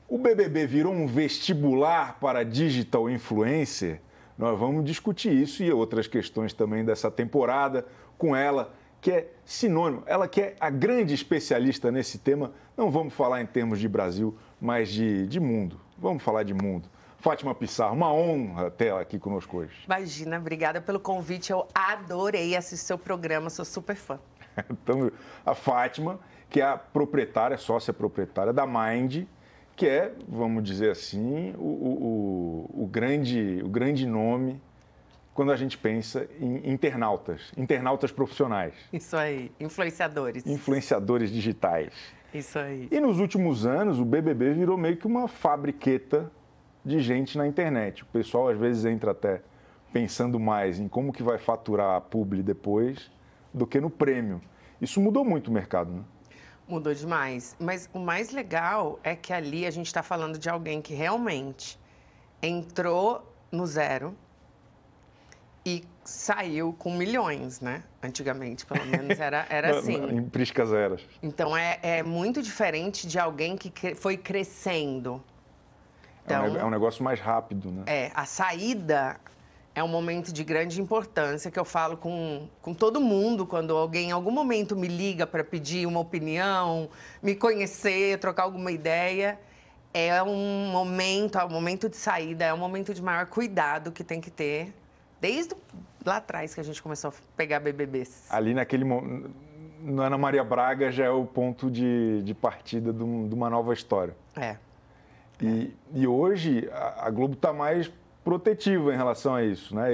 O BBB virou um vestibular para digital influencer? Nós vamos discutir isso e outras questões também dessa temporada com ela, que é sinônimo, ela que é a grande especialista nesse tema. Não vamos falar em termos de Brasil, mas de mundo. Vamos falar de mundo. Fátima Pissarro, uma honra ter ela aqui conosco hoje. Imagina, obrigada pelo convite. Eu adorei assistir seu programa, sou super fã. Então, a Fátima, que é a proprietária, sócia proprietária da Mind, que é, vamos dizer assim, o grande nome quando a gente pensa em internautas profissionais. Isso aí, influenciadores. Influenciadores digitais. Isso aí. E nos últimos anos, o BBB virou meio que uma fabriqueta de gente na internet. O pessoal, às vezes, entra até pensando mais em como que vai faturar a publi depois do que no prêmio. Isso mudou muito o mercado, né? Mudou demais. Mas o mais legal é que ali a gente está falando de alguém que realmente entrou no zero e saiu com milhões, né? Antigamente, pelo menos, era assim. Em priscas eras. Então, é muito diferente de alguém que foi crescendo. Então, é um negócio mais rápido, né? A saída é um momento de grande importância que eu falo com todo mundo quando alguém em algum momento me liga para pedir uma opinião, me conhecer, trocar alguma ideia. É um momento de saída, é um momento de maior cuidado que tem que ter, desde lá atrás que a gente começou a pegar BBBs. Ali naquele momento, no Ana Maria Braga já é o ponto de partida de uma nova história. E hoje a Globo está mais protetiva em relação a isso, né?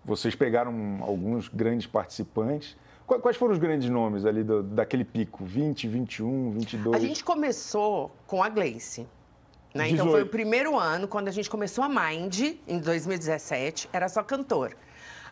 Vocês pegaram alguns grandes participantes. Quais foram os grandes nomes ali daquele pico? 20, 21, 22? A gente começou com a Gleice, né? Então foi o primeiro ano, quando a gente começou a Mind, em 2017, era só cantor.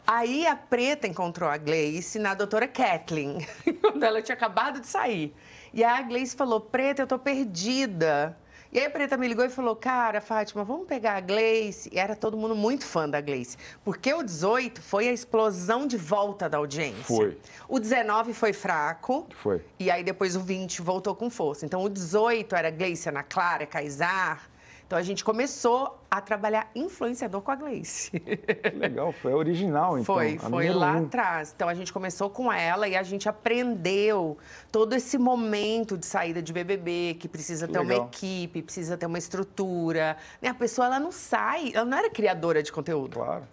Aí a Preta encontrou a Gleice na doutora Kathleen, quando ela tinha acabado de sair. E aí a Gleice falou, Preta, eu tô perdida. E aí a Preta me ligou e falou, cara, Fátima, vamos pegar a Gleice. E era todo mundo muito fã da Gleice. Porque o 18 foi a explosão de volta da audiência. Foi. O 19 foi fraco. Foi. E aí depois o 20 voltou com força. Então o 18 era Gleice, Ana Clara, Kaysar. Então a gente começou a trabalhar influenciador com a Gleice. Que legal, foi a original, então. Foi lá atrás. Então a gente começou com ela e a gente aprendeu todo esse momento de saída de BBB, que precisa ter uma equipe, precisa ter uma estrutura. A pessoa, ela não sai, ela não era criadora de conteúdo. Claro.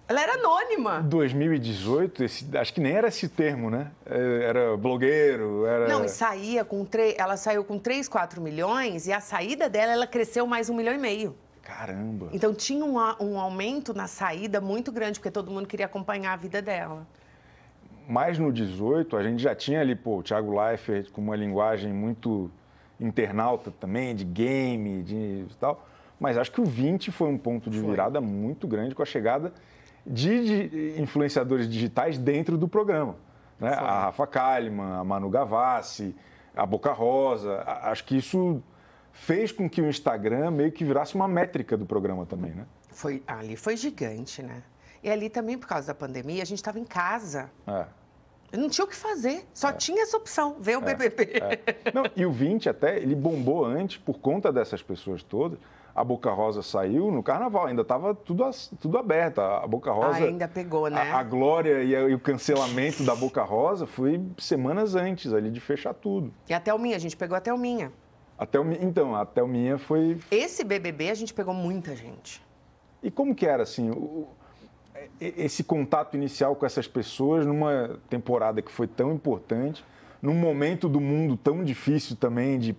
Ela era anônima. 2018, acho que nem era esse termo, né? Era blogueiro, era... Não, e saía ela saiu com 3, 4 milhões e a saída dela, ela cresceu mais 1,5 milhão. Caramba! Então tinha um aumento na saída muito grande, porque todo mundo queria acompanhar a vida dela. Mas no 18, a gente já tinha ali, o Thiago Leifert com uma linguagem muito internauta também, de game, de tal. Mas acho que o 20 foi um ponto de virada muito grande com a chegada de influenciadores digitais dentro do programa, né? A Rafa Kalimann, a Manu Gavassi, a Boca Rosa. Acho que isso fez com que o Instagram meio que virasse uma métrica do programa também, né? Ali foi gigante, né? E ali também, por causa da pandemia, a gente estava em casa. Não tinha o que fazer, só tinha essa opção, ver o BBB. Não, e o 20 até, ele bombou antes por conta dessas pessoas todas. A Boca Rosa saiu no Carnaval, ainda estava tudo aberto. A Boca Rosa... ainda pegou, né? A glória e o cancelamento da Boca Rosa foi semanas antes ali de fechar tudo. E a Thelminha, a gente pegou a Thelminha. Então, a Thelminha foi... Esse BBB a gente pegou muita gente. E como que era, assim, esse contato inicial com essas pessoas numa temporada que foi tão importante, num momento do mundo tão difícil também de,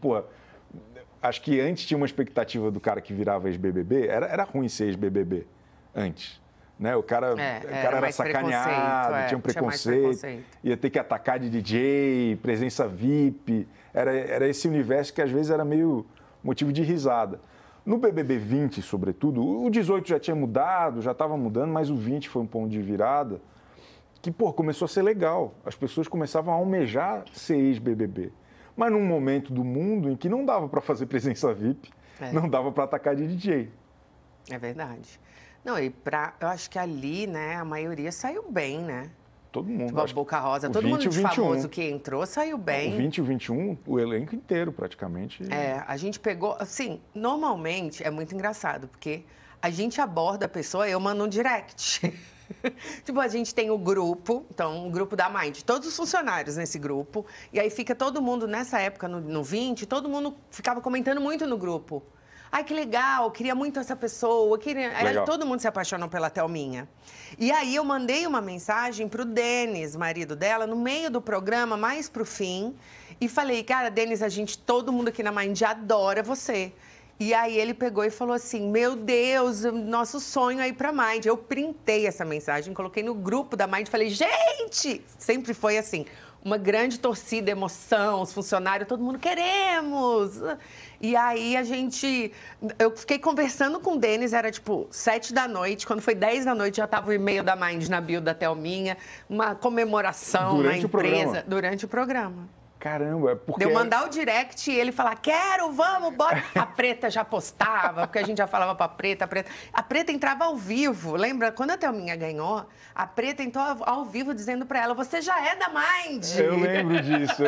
acho que antes tinha uma expectativa do cara que virava ex-BBB, era ruim ser ex-BBB antes, né? O cara era sacaneado, tinha um preconceito, ia ter que atacar de DJ, presença VIP, era esse universo que às vezes era meio motivo de risada. No BBB 20, sobretudo, o 18 já tinha mudado, já estava mudando, mas o 20 foi um ponto de virada que, começou a ser legal. As pessoas começavam a almejar ser ex-BBB. Mas num momento do mundo em que não dava para fazer presença VIP, não dava para atacar de DJ. É verdade. Não, eu acho que ali, né, a maioria saiu bem, né? todo mundo. Tipo, a Boca Rosa, todo mundo de famoso que entrou saiu bem. O 20 e o 21, o elenco inteiro praticamente. A gente pegou, assim, normalmente é muito engraçado, porque a gente aborda a pessoa, eu mando um direct. Tipo, a gente tem o grupo, então, o grupo da Mind, todos os funcionários nesse grupo, e aí fica todo mundo, nessa época, no 20, todo mundo ficava comentando muito no grupo. Ai, que legal, queria muito essa pessoa, Aí, todo mundo se apaixonou pela Thelminha. E aí eu mandei uma mensagem pro Denis, marido dela, no meio do programa, mais pro fim, e falei, cara, Denis, todo mundo aqui na Mind adora você. E aí ele pegou e falou assim, meu Deus, nosso sonho é ir pra Mind. Eu printei essa mensagem, coloquei no grupo da Mind e falei, gente! Sempre foi assim, uma grande torcida, emoção, os funcionários, todo mundo, queremos! E aí eu fiquei conversando com o Denis, era tipo 7 da noite, quando foi 10 da noite já tava o e-mail da Mind na bio da Thelminha, uma comemoração na empresa. Durante o programa. Caramba, é porque... Deu mandar o direct e ele falar, quero, vamos, bora. A Preta já postava, porque a gente já falava pra Preta. A Preta entrava ao vivo. Lembra, quando a Thelminha ganhou, a Preta entrou ao vivo dizendo pra ela, você já é da Mind. Eu lembro disso.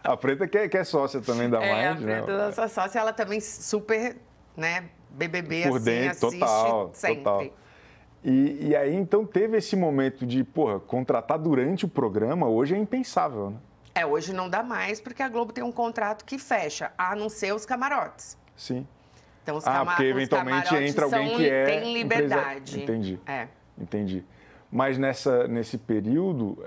A Preta que é sócia também da Mind, a Preta é nossa sócia, ela também super, né, BBB, por assim, dentro, assiste sempre. Total. E aí, então, teve esse momento de, contratar durante o programa, hoje é impensável, né? Hoje não dá mais, porque a Globo tem um contrato que fecha, a não ser os camarotes. Sim. Então, porque eventualmente entra alguém que tem liberdade. Entendi. Entendi. Mas nesse período,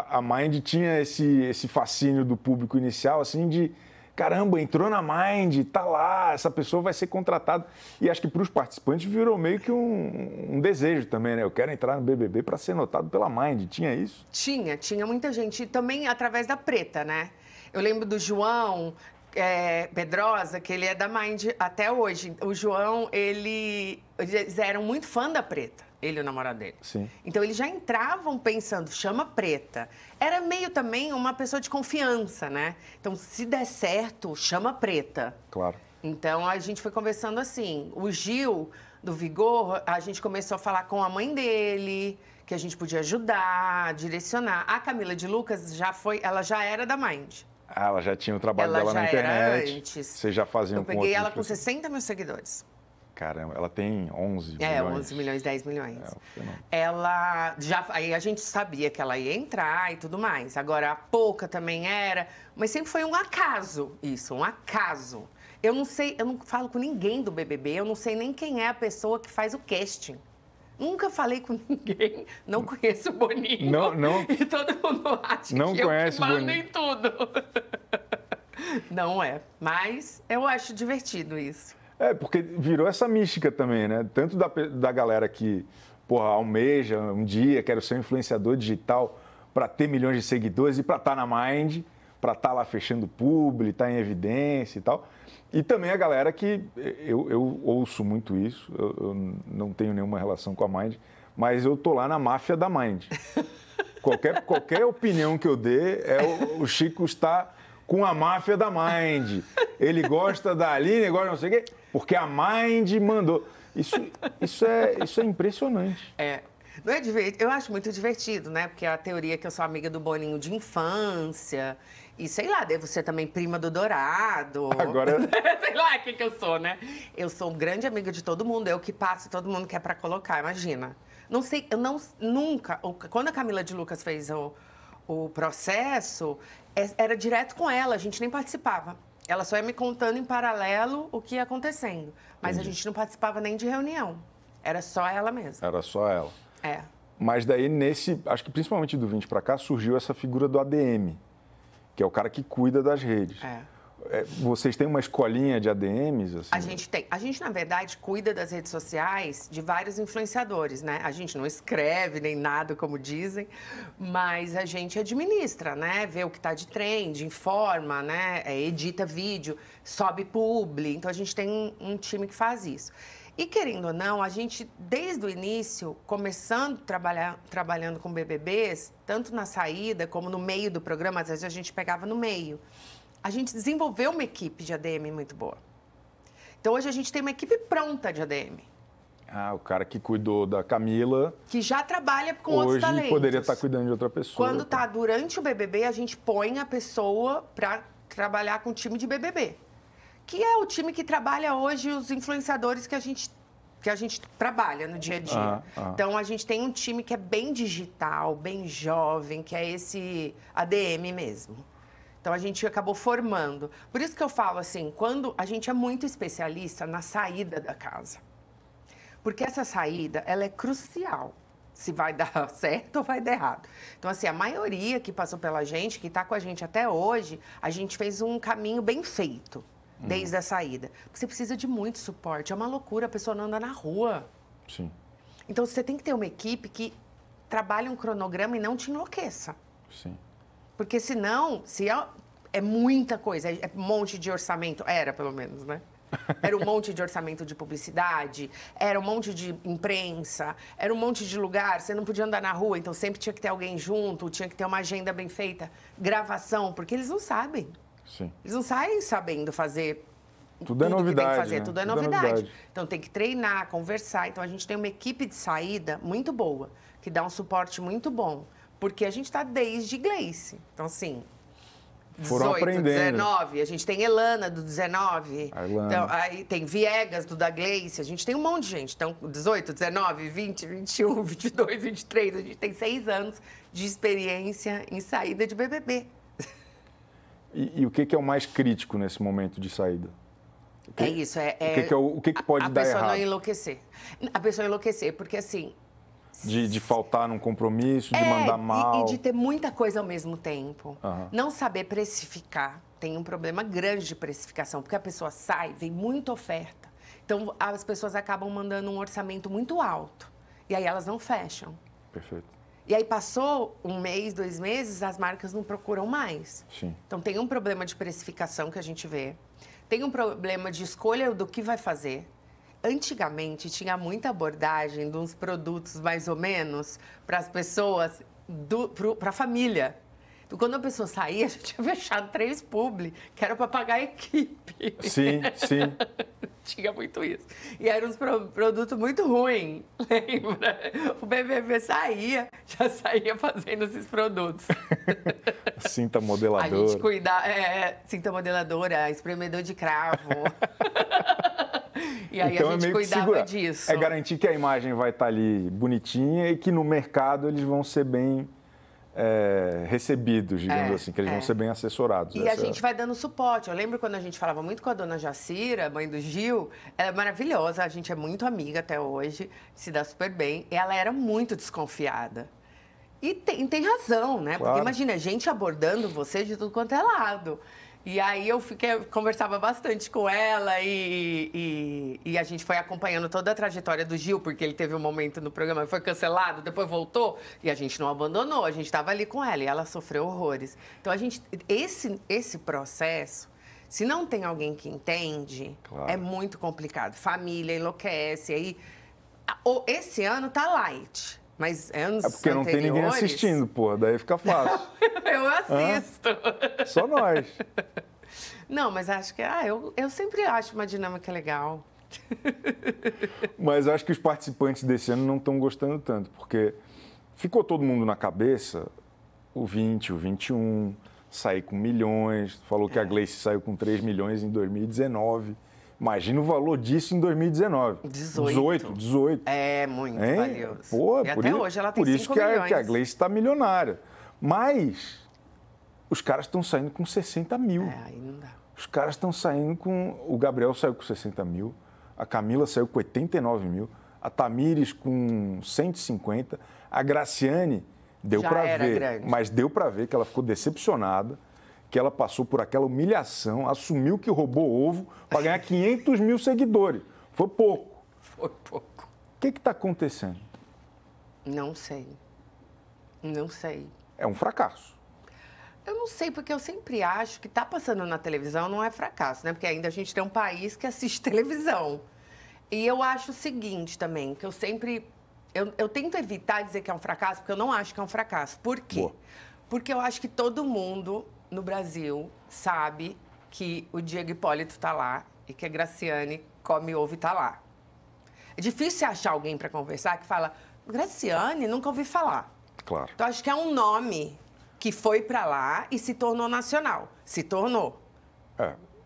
a Mind tinha esse fascínio do público inicial, assim, de... Caramba, entrou na Mind, tá lá, essa pessoa vai ser contratada. E acho que para os participantes virou meio que um desejo também, né? Eu quero entrar no BBB para ser notado pela Mind. Tinha isso? Tinha muita gente. E também através da Preta, né? Eu lembro do João Pedrosa, que ele é da Mind até hoje. O João, eles eram muito fã da Preta. Ele e o namorado dele. Sim. Então, eles já entravam pensando, chama Preta. Era meio também uma pessoa de confiança, né? Então, se der certo, chama Preta. Claro. Então, a gente foi conversando assim. O Gil, do Vigor, a gente começou a falar com a mãe dele, que a gente podia ajudar, direcionar. A Camila de Lucas ela já era da Mind. Ela já tinha o trabalho dela na internet. Ela já era antes. Vocês já faziam com outros... Eu peguei ela com 60 mil seguidores. Caramba, ela tem 11 milhões. 11 milhões, 10 milhões. Ela aí a gente sabia que ela ia entrar e tudo mais. Agora, a Pouca também era, mas sempre foi um acaso isso, um acaso. Eu não falo com ninguém do BBB, eu não sei nem quem é a pessoa que faz o casting. Nunca falei com ninguém, não conheço o Boninho. Não. E todo mundo acha não que conhece eu mando em tudo. Não é, mas eu acho divertido isso. Porque virou essa mística também, né? Tanto da galera que, almeja um dia, quero ser um influenciador digital para ter milhões de seguidores e para estar na Mind, para estar lá fechando publi, estar em evidência e tal. E também a galera que, eu ouço muito isso, eu não tenho nenhuma relação com a Mind, mas eu tô lá na máfia da Mind. Qualquer opinião que eu dê, o Chico está com a máfia da Mind. Ele gosta da Aline, gosta não sei o quê, porque a Mind mandou. Isso é impressionante. Não é divertido? Eu acho muito divertido, né? Porque a teoria é que eu sou amiga do Boninho de infância. E sei lá, devo ser também prima do Dourado. Agora... sei lá o que eu sou, né? Eu sou um grande amiga de todo mundo. Eu que passo, todo mundo quer pra colocar, imagina. Não sei, eu nunca... Quando a Camila de Lucas fez o processo, era direto com ela, a gente nem participava. Ela só ia me contando em paralelo o que ia acontecendo. Mas a gente não participava nem de reunião. Era só ela mesma. Era só ela. É. Mas daí, acho que principalmente do 20 para cá, surgiu essa figura do ADM, que é o cara que cuida das redes. Vocês têm uma escolinha de ADMs? Assim? A gente tem. A gente, na verdade, cuida das redes sociais de vários influenciadores, né? A gente não escreve nem nada, como dizem, mas a gente administra, né? Vê o que está de trend, informa, né? Edita vídeo, sobe publi. Então, a gente tem um time que faz isso. E, querendo ou não, a gente, desde o início, começando trabalhando com BBBs, tanto na saída como no meio do programa, às vezes a gente pegava no meio, a gente desenvolveu uma equipe de ADM muito boa. Então, hoje a gente tem uma equipe pronta de ADM. O cara que cuidou da Camila... Que já trabalha com outros talentos. Hoje poderia estar cuidando de outra pessoa. Quando está durante o BBB, a gente põe a pessoa para trabalhar com o time de BBB. Que é o time que trabalha hoje os influenciadores que a gente trabalha no dia a dia. Então, a gente tem um time que é bem digital, bem jovem, que é esse ADM mesmo. Então, a gente acabou formando. Por isso que eu falo assim, quando a gente é muito especialista na saída da casa. Porque essa saída, ela é crucial. Se vai dar certo ou vai dar errado. Então, assim, a maioria que passou pela gente, que está com a gente até hoje, a gente fez um caminho bem feito. Desde a saída. Porque você precisa de muito suporte. É uma loucura, a pessoa não anda na rua. Sim. Então, você tem que ter uma equipe que trabalhe um cronograma e não te enlouqueça. Sim. Porque senão, se é muita coisa, é um monte de orçamento, era pelo menos, né? Era um monte de orçamento de publicidade, era um monte de imprensa, era um monte de lugar, você não podia andar na rua, então sempre tinha que ter alguém junto, tinha que ter uma agenda bem feita, gravação, porque eles não sabem. Sim. Eles não saem sabendo fazer tudo é novidade, que tem que fazer, né? tudo é novidade. Então tem que treinar, conversar. Então a gente tem uma equipe de saída muito boa, que dá um suporte muito bom, porque a gente está desde Gleice. Então assim, foram 18, aprendendo. 19, a gente tem Elana do 19, a Elana. Então, aí tem Viegas do da Gleice, a gente tem um monte de gente. Então 18, 19, 20, 21, 22, 23, a gente tem 6 anos de experiência em saída de BBB. E o que é o mais crítico nesse momento de saída? É isso. O que pode dar errado? A pessoa não enlouquecer. A pessoa enlouquecer, porque assim... De faltar num compromisso, de mandar mal. E de ter muita coisa ao mesmo tempo. Não saber precificar. Tem um problema grande de precificação, porque a pessoa sai, vem muita oferta. Então, as pessoas acabam mandando um orçamento muito alto. E aí elas não fecham. Perfeito. E aí passou 1 mês, 2 meses, as marcas não procuram mais. Sim. Então tem um problema de precificação que a gente vê. Tem um problema de escolha do que vai fazer. Antigamente tinha muita abordagem de uns produtos mais ou menos para as pessoas, para a família. Então, quando a pessoa saía, a gente tinha fechado 3 publi, que era para pagar a equipe. Sim, sim. Tinha muito isso. E eram uns produtos muito ruins, lembra? O BBB saía, já saía fazendo esses produtos. Cinta modeladora. A gente cuidava, cinta modeladora, espremedor de cravo. E aí então, a gente cuidava disso. É garantir que a imagem vai estar ali bonitinha e que no mercado eles vão ser bem recebidos, digamos assim, que eles vão ser bem assessorados. E a gente vai dando suporte. Eu lembro quando a gente falava muito com a dona Jacira, mãe do Gil, ela é maravilhosa, a gente é muito amiga até hoje, se dá super bem. E ela era muito desconfiada. E tem razão, né? Claro. Porque imagina, a gente abordando você de tudo quanto é lado. E aí eu conversava bastante com ela e a gente foi acompanhando toda a trajetória do Gil, porque ele teve um momento no programa, foi cancelado, depois voltou, e a gente não abandonou, a gente estava ali com ela e ela sofreu horrores. Então, esse processo, se não tem alguém que entende, claro, é muito complicado. Família enlouquece, aí... Esse ano tá light. Mas anos porque não tem ninguém assistindo, pô, daí fica fácil. Eu assisto. Só nós. Não, mas acho que... eu sempre acho uma dinâmica legal. Mas acho que os participantes desse ano não estão gostando tanto, porque ficou todo mundo na cabeça, o 20, o 21, sair com milhões, falou que a Gleice saiu com 3 milhões em 2019. Imagina o valor disso em 2019. 18. É muito valioso. Pô, e até hoje ela tem 5 milhões. Por isso que a Gleice está milionária. Mas os caras estão saindo com 60 mil. Aí não dá. Os caras estão saindo com... O Gabriel saiu com 60 mil, a Camila saiu com 89 mil, a Tamires com 150, a Graciane deu para ver, grande. Mas deu para ver que ela ficou decepcionada, que ela passou por aquela humilhação, assumiu que roubou ovo para ganhar 500 mil seguidores. Foi pouco. Foi pouco. O que está acontecendo? Não sei. Não sei. É um fracasso. Eu não sei, porque eu sempre acho que tá passando na televisão não é fracasso, né? Porque ainda a gente tem um país que assiste televisão. E eu acho o seguinte também, que eu sempre... Eu tento evitar dizer que é um fracasso, porque eu não acho que é um fracasso. Por quê? Boa. Porque eu acho que todo mundo no Brasil sabe que o Diego Hipólito tá lá e que a Graciane come ovo e tá lá. É difícil você achar alguém para conversar que fala, Graciane, nunca ouvi falar. Claro. Então, acho que é um nome que foi para lá e se tornou nacional. Se tornou.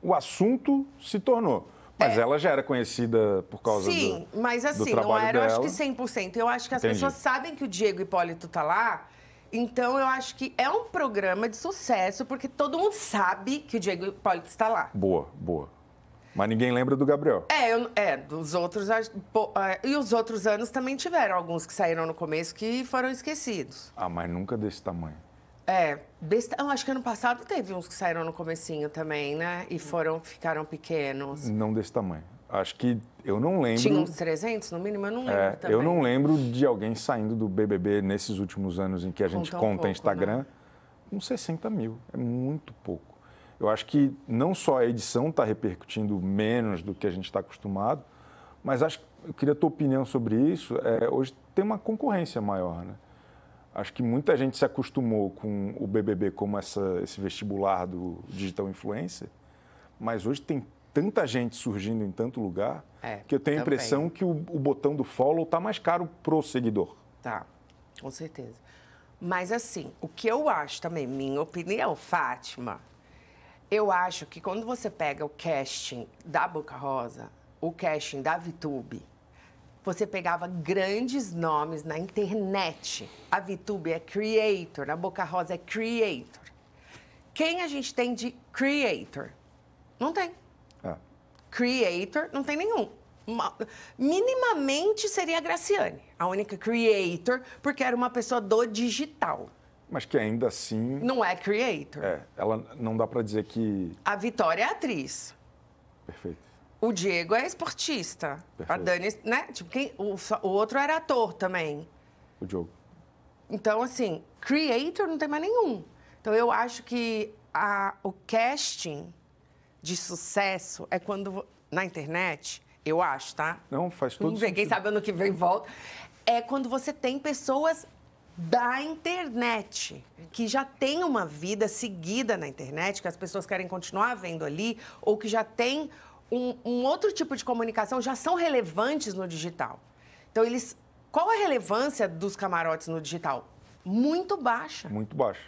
O assunto se tornou. Mas ela já era conhecida por causa Sim, mas do assim, trabalho não era, eu acho dela. que 100%. Eu acho que as Entendi. pessoas sabem que o Diego Hipólito tá lá, então eu acho que é um programa de sucesso, porque todo mundo sabe que o Diego Hipólito está lá. Boa, boa. Mas ninguém lembra do Gabriel. Dos outros... E os outros anos também tiveram alguns que saíram no começo que foram esquecidos. Mas nunca desse tamanho. Eu acho que ano passado teve uns que saíram no comecinho também, né? E ficaram pequenos. Não desse tamanho. Acho que eu não lembro... Tinha uns 300 no mínimo? Eu não lembro também. Eu não lembro de alguém saindo do BBB nesses últimos anos em que a gente conta em Instagram, né? Com 60 mil. É muito pouco. Eu acho que não só a edição está repercutindo menos do que a gente está acostumado, mas eu queria a tua opinião sobre isso. Hoje tem uma concorrência maior, né? Acho que muita gente se acostumou com o BBB como esse vestibular do digital influencer, mas hoje tem tanta gente surgindo em tanto lugar que eu tenho a impressão que o botão do follow está mais caro pro seguidor. Tá, com certeza. Mas assim, o que eu acho também, minha opinião, Fátima, eu acho que quando você pega o casting da Boca Rosa, o casting da VTube, você pegava grandes nomes na internet. A VTube é creator, a Boca Rosa é creator. Quem a gente tem de creator? Não tem. Creator, não tem nenhum. Minimamente seria a Graciane, a única creator, porque era uma pessoa do digital. Mas que ainda assim... Não é creator. Ela não dá para dizer que... A Vitória é atriz. Perfeito. O Diego é esportista. Perfeito. A Dani, né? Tipo, o outro era ator também. O Diogo. Então, assim, creator não tem mais nenhum. Então, eu acho que o casting de sucesso é quando... Na internet, eu acho, tá? Não, faz todo sentido. Quem sabe ano que vem volta. É quando você tem pessoas da internet, que já tem uma vida seguida na internet, que as pessoas querem continuar vendo ali, ou que já tem um outro tipo de comunicação, já são relevantes no digital. Então, qual a relevância dos camarotes no digital? Muito baixa. Muito baixa,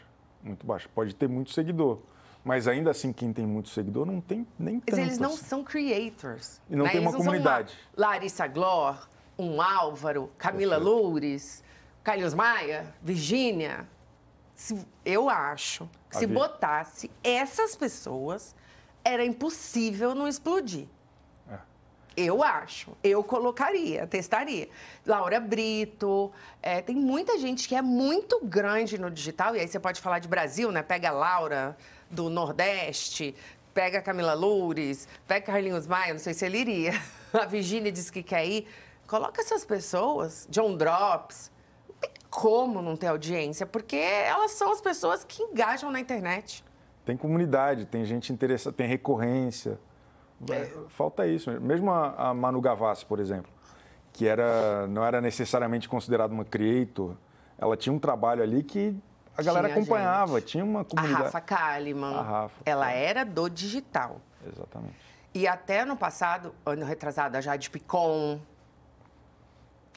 muito baixa. Pode ter muito seguidor, mas ainda assim, quem tem muito seguidor não tem nem tanto. Mas eles não são creators. E não tem uma comunidade. Larissa Glor, um Álvaro, Camila Loures, Carlos Maia, Virgínia. Eu acho que se botasse essas pessoas, era impossível não explodir. Eu acho. Eu colocaria, testaria. Laura Brito. Tem muita gente que é muito grande no digital. E aí você pode falar de Brasil, né? Pega a Laura do Nordeste, pega a Camila Loures, pega Carlinhos Maia, não sei se ele iria. A Virgínia disse que quer ir. Coloca essas pessoas, John Drops. Não tem como não ter audiência, porque elas são as pessoas que engajam na internet. Tem comunidade, tem gente interessada, tem recorrência. Falta isso. Mesmo a Manu Gavassi, por exemplo, que não era necessariamente considerada uma creator, ela tinha um trabalho ali que a galera acompanhava, tinha uma comunidade. A Rafa Kalimann, ela era do digital. Exatamente. E até ano passado, ano retrasado, a Jade Picon,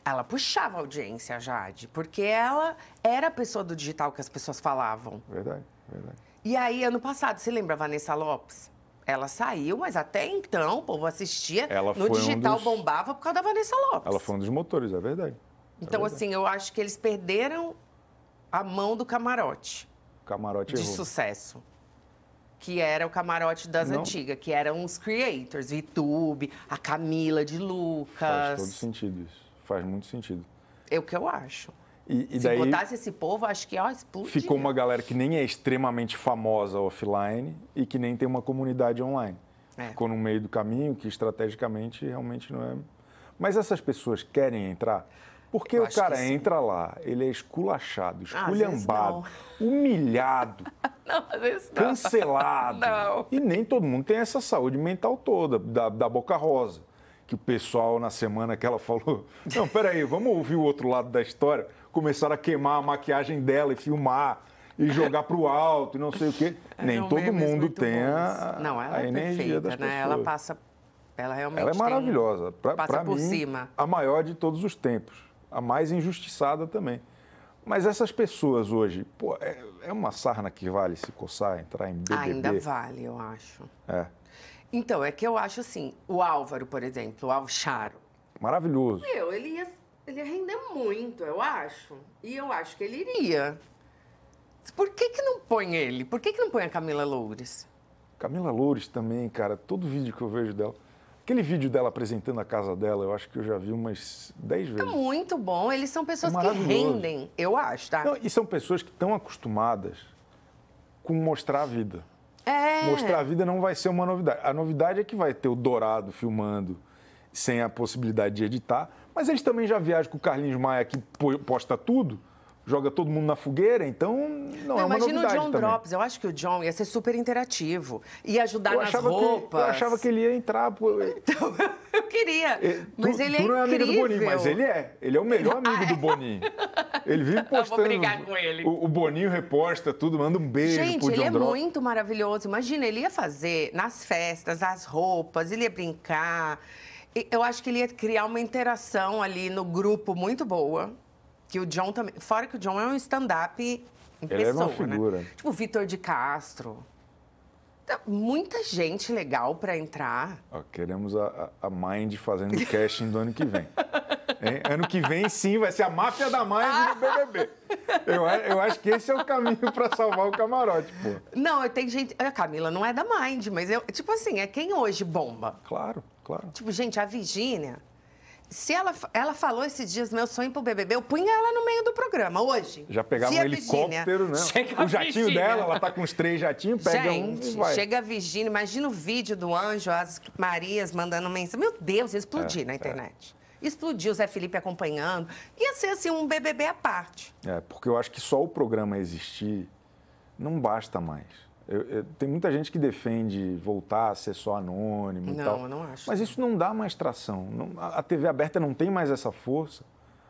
ela puxava a audiência, a Jade, porque ela era a pessoa do digital que as pessoas falavam. Verdade, verdade. E aí, ano passado, você lembra a Vanessa Lopes? Ela saiu, mas até então o povo assistia. No digital bombava por causa da Vanessa Lopes. Ela foi um dos motores, é verdade. Então, assim, eu acho que eles perderam a mão do camarote. Camarote de sucesso. Que era o camarote das antigas, que eram os creators, VTube, a Camila de Lucas. Faz todo sentido isso. Faz muito sentido. É o que eu acho. E Se daí, botasse esse povo, acho que explodia. Ficou uma galera que nem é extremamente famosa offline e que nem tem uma comunidade online. Ficou no meio do caminho, que estrategicamente realmente não é... Mas essas pessoas querem entrar? Porque o cara entra lá, ele é esculachado, esculhambado, humilhado, cancelado. Não. E nem todo mundo tem essa saúde mental toda, da Boca Rosa. Que o pessoal, na semana que ela falou... Não, peraí, vamos ouvir o outro lado da história. Começaram a queimar a maquiagem dela e filmar e jogar pro alto e não sei o quê. Nem todo mundo tem a energia das pessoas. Ela passa Ela realmente ela é maravilhosa. Passa por mim, cima. A maior de todos os tempos. A mais injustiçada também. Mas essas pessoas hoje, pô, é uma sarna que vale se coçar, entrar em BBB? Ainda vale, eu acho. É. Então, é que eu acho assim, o Álvaro, por exemplo, o Alcharo. Maravilhoso. Ele ia render muito, eu acho. E eu acho que ele iria. Por que não põe ele? Por que não põe a Camila Loures? Camila Loures também, cara, todo vídeo que eu vejo dela. Aquele vídeo dela apresentando a casa dela, eu acho que eu já vi umas 10 vezes. É muito bom. Eles são pessoas que rendem, eu acho, tá? Não, e são pessoas que estão acostumadas com mostrar a vida. Mostrar a vida não vai ser uma novidade. A novidade é que vai ter o Dourado filmando sem a possibilidade de editar, mas eles também já viajam com o Carlinhos Maia, que posta tudo, joga todo mundo na fogueira, então não é uma novidade. Imagina o John também. Drops. Eu acho que o John ia ser super interativo. Ia ajudar nas roupas. Eu achava que ele ia entrar... Então, eu queria. Mas ele é incrível. Tu não é amigo do Boninho, mas ele é. Ele é o melhor amigo do Boninho. Ele vive postando... Eu vou brigar com ele. O Boninho reposta tudo, manda um beijo pro John Drops. Gente, ele é muito maravilhoso. Imagina, ele ia fazer nas festas, as roupas, ele ia brincar. Eu acho que ele ia criar uma interação ali no grupo muito boa. Que o John também... Fora que o John é um stand-up em pessoa, ele é uma figura. né? Tipo, o Vitor de Castro. Muita gente legal para entrar. Ó, queremos a Mind fazendo o casting do ano que vem. Hein? Ano que vem, sim, vai ser a máfia da Mind do BBB. Eu acho que esse é o caminho para salvar o camarote, pô. Não, tem gente... A Camila não é da Mind, mas tipo assim, é quem hoje bomba. Claro, claro. Tipo, gente, a Virgínia... Se ela falou esses dias, meu sonho pro BBB, eu punha ela no meio do programa, hoje. Já pegava um helicóptero, né? O jatinho dela, ela tá com os 3 jatinhos, pega um e vai. Chega a Virgínia, imagina o vídeo do Anjo, as Marias mandando mensagem. Meu Deus, ia explodir na internet. Explodiu, o Zé Felipe acompanhando. Ia ser, assim, um BBB à parte. Porque eu acho que só o programa existir não basta mais. Tem muita gente que defende voltar a ser só anônimo e tal. Não, eu não acho. Mas isso não dá mais tração. A TV aberta não tem mais essa força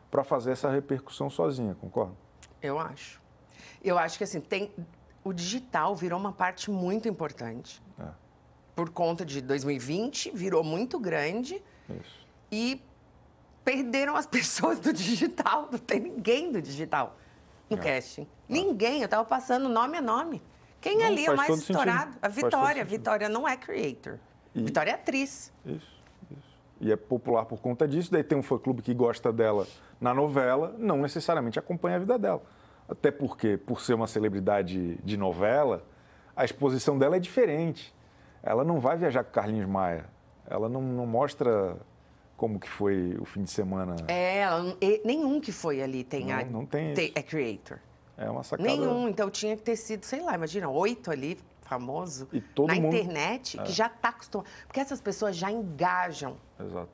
para fazer essa repercussão sozinha, concorda? Eu acho. Eu acho que, assim, o digital virou uma parte muito importante. Por conta de 2020, virou muito grande. Isso. E perderam as pessoas do digital. Não tem ninguém do digital no casting. Ninguém. Eu estava passando nome a nome. Quem ali é o mais estourado? Sentido. A Vitória. A Vitória não é creator. Vitória é atriz. Isso. E é popular por conta disso. Daí tem um fã-clube que gosta dela na novela, não necessariamente acompanha a vida dela. Até porque, por ser uma celebridade de novela, a exposição dela é diferente. Ela não vai viajar com Carlinhos Maia. Ela não mostra como que foi o fim de semana. Nenhum que foi ali não tem isso. É creator. É uma sacada. Nenhum, então tinha que ter sido, sei lá, imagina, 8 ali, famoso, e todo na mundo... internet, que já está acostumado. Porque essas pessoas já engajam. Exato.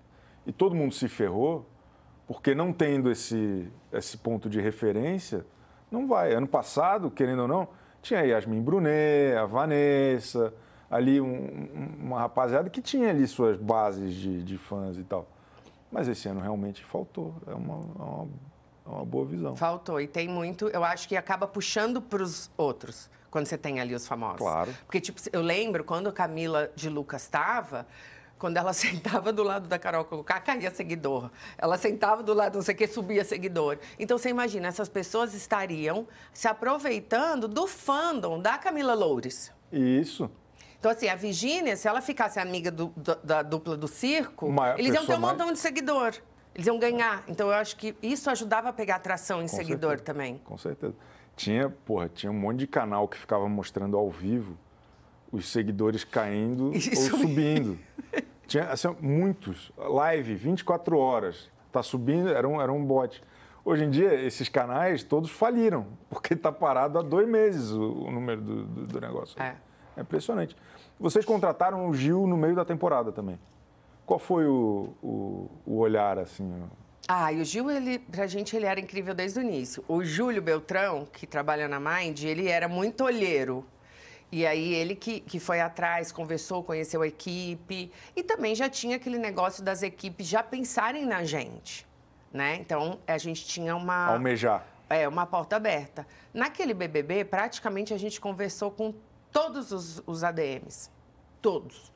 E todo mundo se ferrou, porque não tendo esse ponto de referência, não vai. Ano passado, querendo ou não, tinha a Yasmin Brunet, a Vanessa, ali uma rapaziada que tinha ali suas bases de fãs e tal. Mas esse ano realmente faltou. É uma boa visão. Faltou. E tem muito... Eu acho que acaba puxando para os outros, quando você tem ali os famosos. Claro. Porque, tipo, eu lembro quando a Camila de Lucas estava, quando ela sentava do lado da Carol Conká, caía seguidor. Ela sentava do lado, não sei o que, subia seguidor. Então, você imagina, essas pessoas estariam se aproveitando do fandom da Camila Loures. Isso. Então, assim, a Virgínia, se ela ficasse amiga da dupla do circo, eles iam ter um montão de seguidor. Eles iam ganhar. Então, eu acho que isso ajudava a pegar atração em seguidor também. Com certeza. Tinha um monte de canal que ficava mostrando ao vivo os seguidores caindo ou subindo. Tinha, assim, muitos. Live, 24 horas. Tá subindo, era um bot. Hoje em dia, esses canais todos faliram, porque tá parado há 2 meses o número do negócio. É impressionante. Vocês contrataram o Gil no meio da temporada também. Qual foi o olhar, assim? E o Gil, pra gente, ele era incrível desde o início. O Júlio Beltrão, que trabalha na Mind, ele era muito olheiro. E aí, ele que foi atrás, conversou, conheceu a equipe. E também já tinha aquele negócio das equipes já pensarem na gente, né? Então, a gente tinha uma... Almejar. Uma porta aberta. Naquele BBB, praticamente, a gente conversou com todos os ADMs. Todos.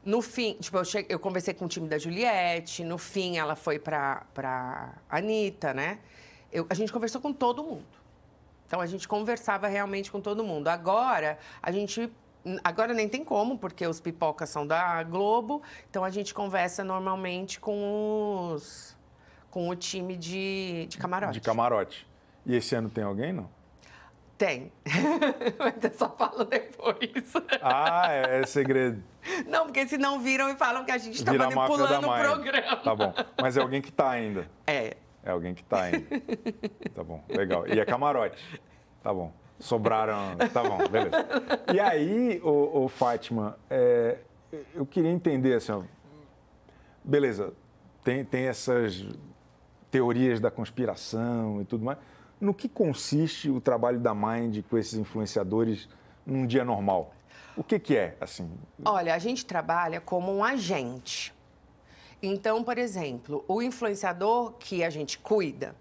No fim, tipo, eu conversei com o time da Juliette, no fim ela foi pra Anitta, né? A gente conversou com todo mundo. Então, a gente conversava realmente com todo mundo. Agora nem tem como, porque os pipocas são da Globo, então a gente conversa normalmente com o time de camarote. De camarote. E esse ano tem alguém, não? Tem. Mas eu só falo depois. Ah, é segredo. Não, porque senão viram e falam que a gente está Vira manipulando o programa. Tá bom. Mas é alguém que tá ainda. É. É alguém que tá ainda. Tá bom, legal. E é camarote. Tá bom. Sobraram. Tá bom, beleza. E aí, ô Fátima, eu queria entender assim, ó, beleza, tem essas teorias da conspiração e tudo mais. No que consiste o trabalho da Mind com esses influenciadores num dia normal? O que é, assim? Olha, a gente trabalha como um agente. Então, por exemplo, o influenciador que a gente cuida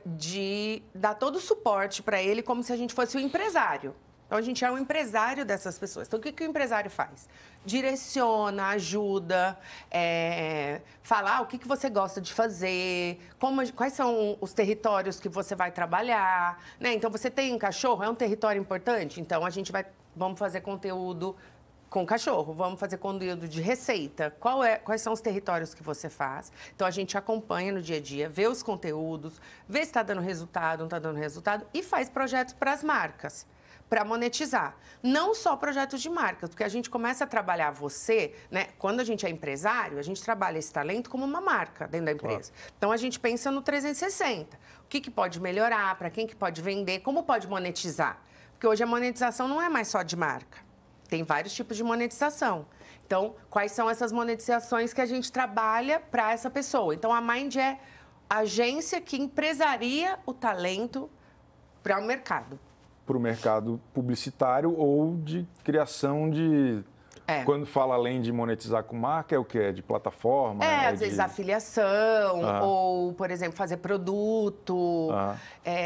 de dar todo o suporte para ele como se a gente fosse o empresário. Então, a gente é um empresário dessas pessoas. Então, o que o empresário faz? Direciona, ajuda, fala o que você gosta de fazer, quais são os territórios que você vai trabalhar, né? Então, você tem um cachorro, é um território importante? Então, vamos fazer conteúdo com cachorro, vamos fazer conteúdo de receita. Quais são os territórios que você faz? Então, a gente acompanha no dia a dia, vê os conteúdos, vê se está dando resultado, não está dando resultado e faz projetos para as marcas, para monetizar. Não só projetos de marcas, porque a gente começa a trabalhar né? Quando a gente é empresário, a gente trabalha esse talento como uma marca dentro da empresa. Claro. Então, a gente pensa no 360. O que pode melhorar, para quem que pode vender, como pode monetizar. Porque hoje a monetização não é mais só de marca. Tem vários tipos de monetização. Então, quais são essas monetizações que a gente trabalha para essa pessoa? Então, a Mind é a agência que empresaria o talento para o mercado. Para o mercado publicitário ou de criação de... Quando fala além de monetizar com marca, é o quê? É de plataforma? Às vezes afiliação, ou, por exemplo, fazer produto.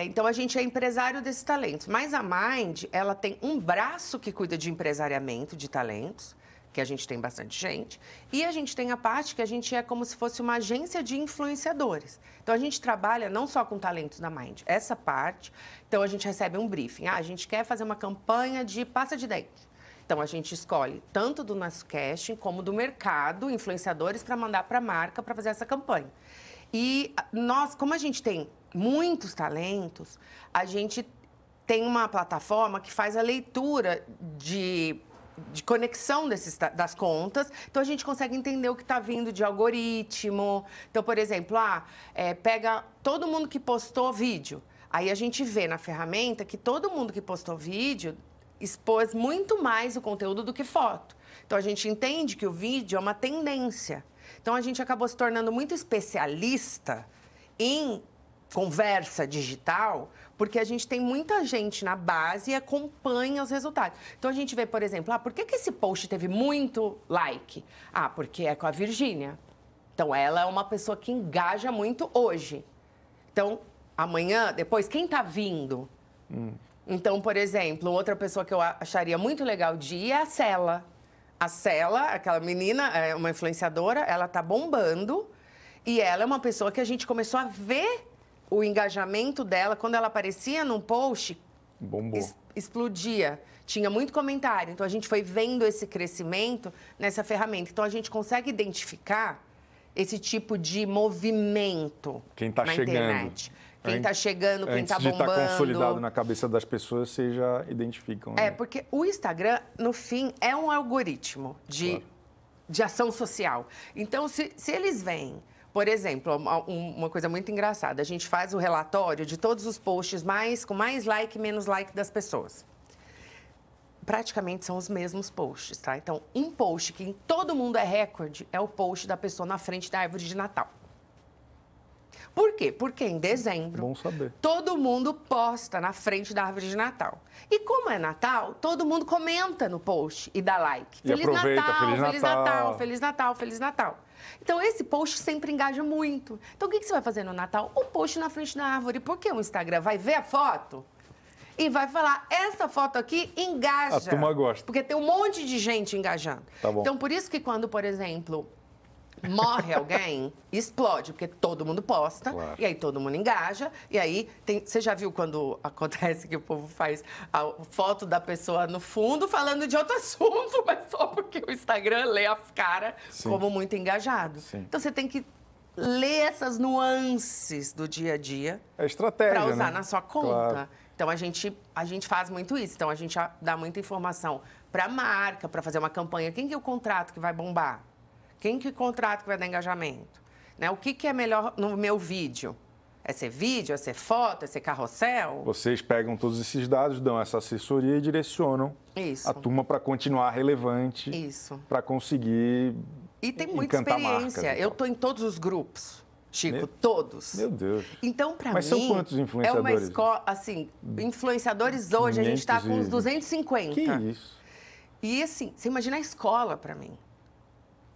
Então, a gente é empresário desses talentos. Mas a Mind, ela tem um braço que cuida de empresariamento de talentos, que a gente tem bastante gente, e a gente tem a parte que a gente é como se fosse uma agência de influenciadores. Então, a gente trabalha não só com talentos da Mind, essa parte. Então, a gente recebe um briefing. A gente quer fazer uma campanha de pasta de dente. Então, a gente escolhe tanto do nosso casting como do mercado, influenciadores, para mandar para a marca para fazer essa campanha. E nós, como a gente tem muitos talentos, a gente tem uma plataforma que faz a leitura de conexão das contas. Então, a gente consegue entender o que está vindo de algoritmo. Então, por exemplo, pega todo mundo que postou vídeo. Aí, a gente vê na ferramenta que todo mundo que postou vídeo expôs muito mais o conteúdo do que foto. Então, a gente entende que o vídeo é uma tendência. Então, a gente acabou se tornando muito especialista em conversa digital, porque a gente tem muita gente na base e acompanha os resultados. Então, a gente vê, por exemplo, por que esse post teve muito like? Porque é com a Virgínia. Então, ela é uma pessoa que engaja muito hoje. Então, amanhã, depois, quem está vindo? Então, por exemplo, outra pessoa que eu acharia muito legal de ir é a Cela. A Cela, aquela menina, é uma influenciadora, ela tá bombando e ela é uma pessoa que a gente começou a ver o engajamento dela. Quando ela aparecia num post, explodia. Tinha muito comentário. Então, a gente foi vendo esse crescimento nessa ferramenta. Então, a gente consegue identificar esse tipo de movimento na internet. Quem está chegando, quem está bombando. Antes de estar consolidado na cabeça das pessoas, vocês já identificam. Né? Porque o Instagram, no fim, é um algoritmo de ação social. Então, se eles veem, por exemplo, uma coisa muito engraçada, a gente faz o relatório de todos os posts com mais like e menos like das pessoas. Praticamente são os mesmos posts, tá? Então, um post que em todo mundo é recorde é o post da pessoa na frente da árvore de Natal. Por quê? Porque em dezembro, bom saber, todo mundo posta na frente da árvore de Natal. E como é Natal, todo mundo comenta no post e dá like. Feliz Natal, Feliz Natal, Feliz Natal, Feliz Natal. Então, esse post sempre engaja muito. Então, o que você vai fazer no Natal? Um post na frente da árvore. Porque o Instagram vai ver a foto e vai falar, essa foto aqui engaja. A turma gosta. Porque tem um monte de gente engajando. Tá bom. Então, por isso que quando, por exemplo, morre alguém, explode, porque todo mundo posta, Claro. e aí todo mundo engaja, e aí você já viu quando acontece que o povo faz a foto da pessoa no fundo falando de outro assunto, mas só porque o Instagram lê as caras como muito engajado. Sim. Então você tem que ler essas nuances do dia a dia. É estratégia, para usar né? na sua conta. Claro. Então a gente faz muito isso. Então a gente dá muita informação para a marca, para fazer uma campanha. Quem que é o contrato que vai bombar? Quem que é o contrato que vai dar engajamento? Né? O que é melhor no meu vídeo? É ser vídeo, é ser foto, é ser carrossel? Vocês pegam todos esses dados, dão essa assessoria e direcionam Isso. a turma para continuar relevante, Isso. para conseguir E tem muita encantar experiência. marcas e Eu tal. estou em todos os grupos, Chico, todos. Meu Deus. Então, para mim, Mas são quantos é uma influenciadores? escola, assim, influenciadores hoje, a gente está com uns 250. Que isso? E assim, você imagina a escola para mim.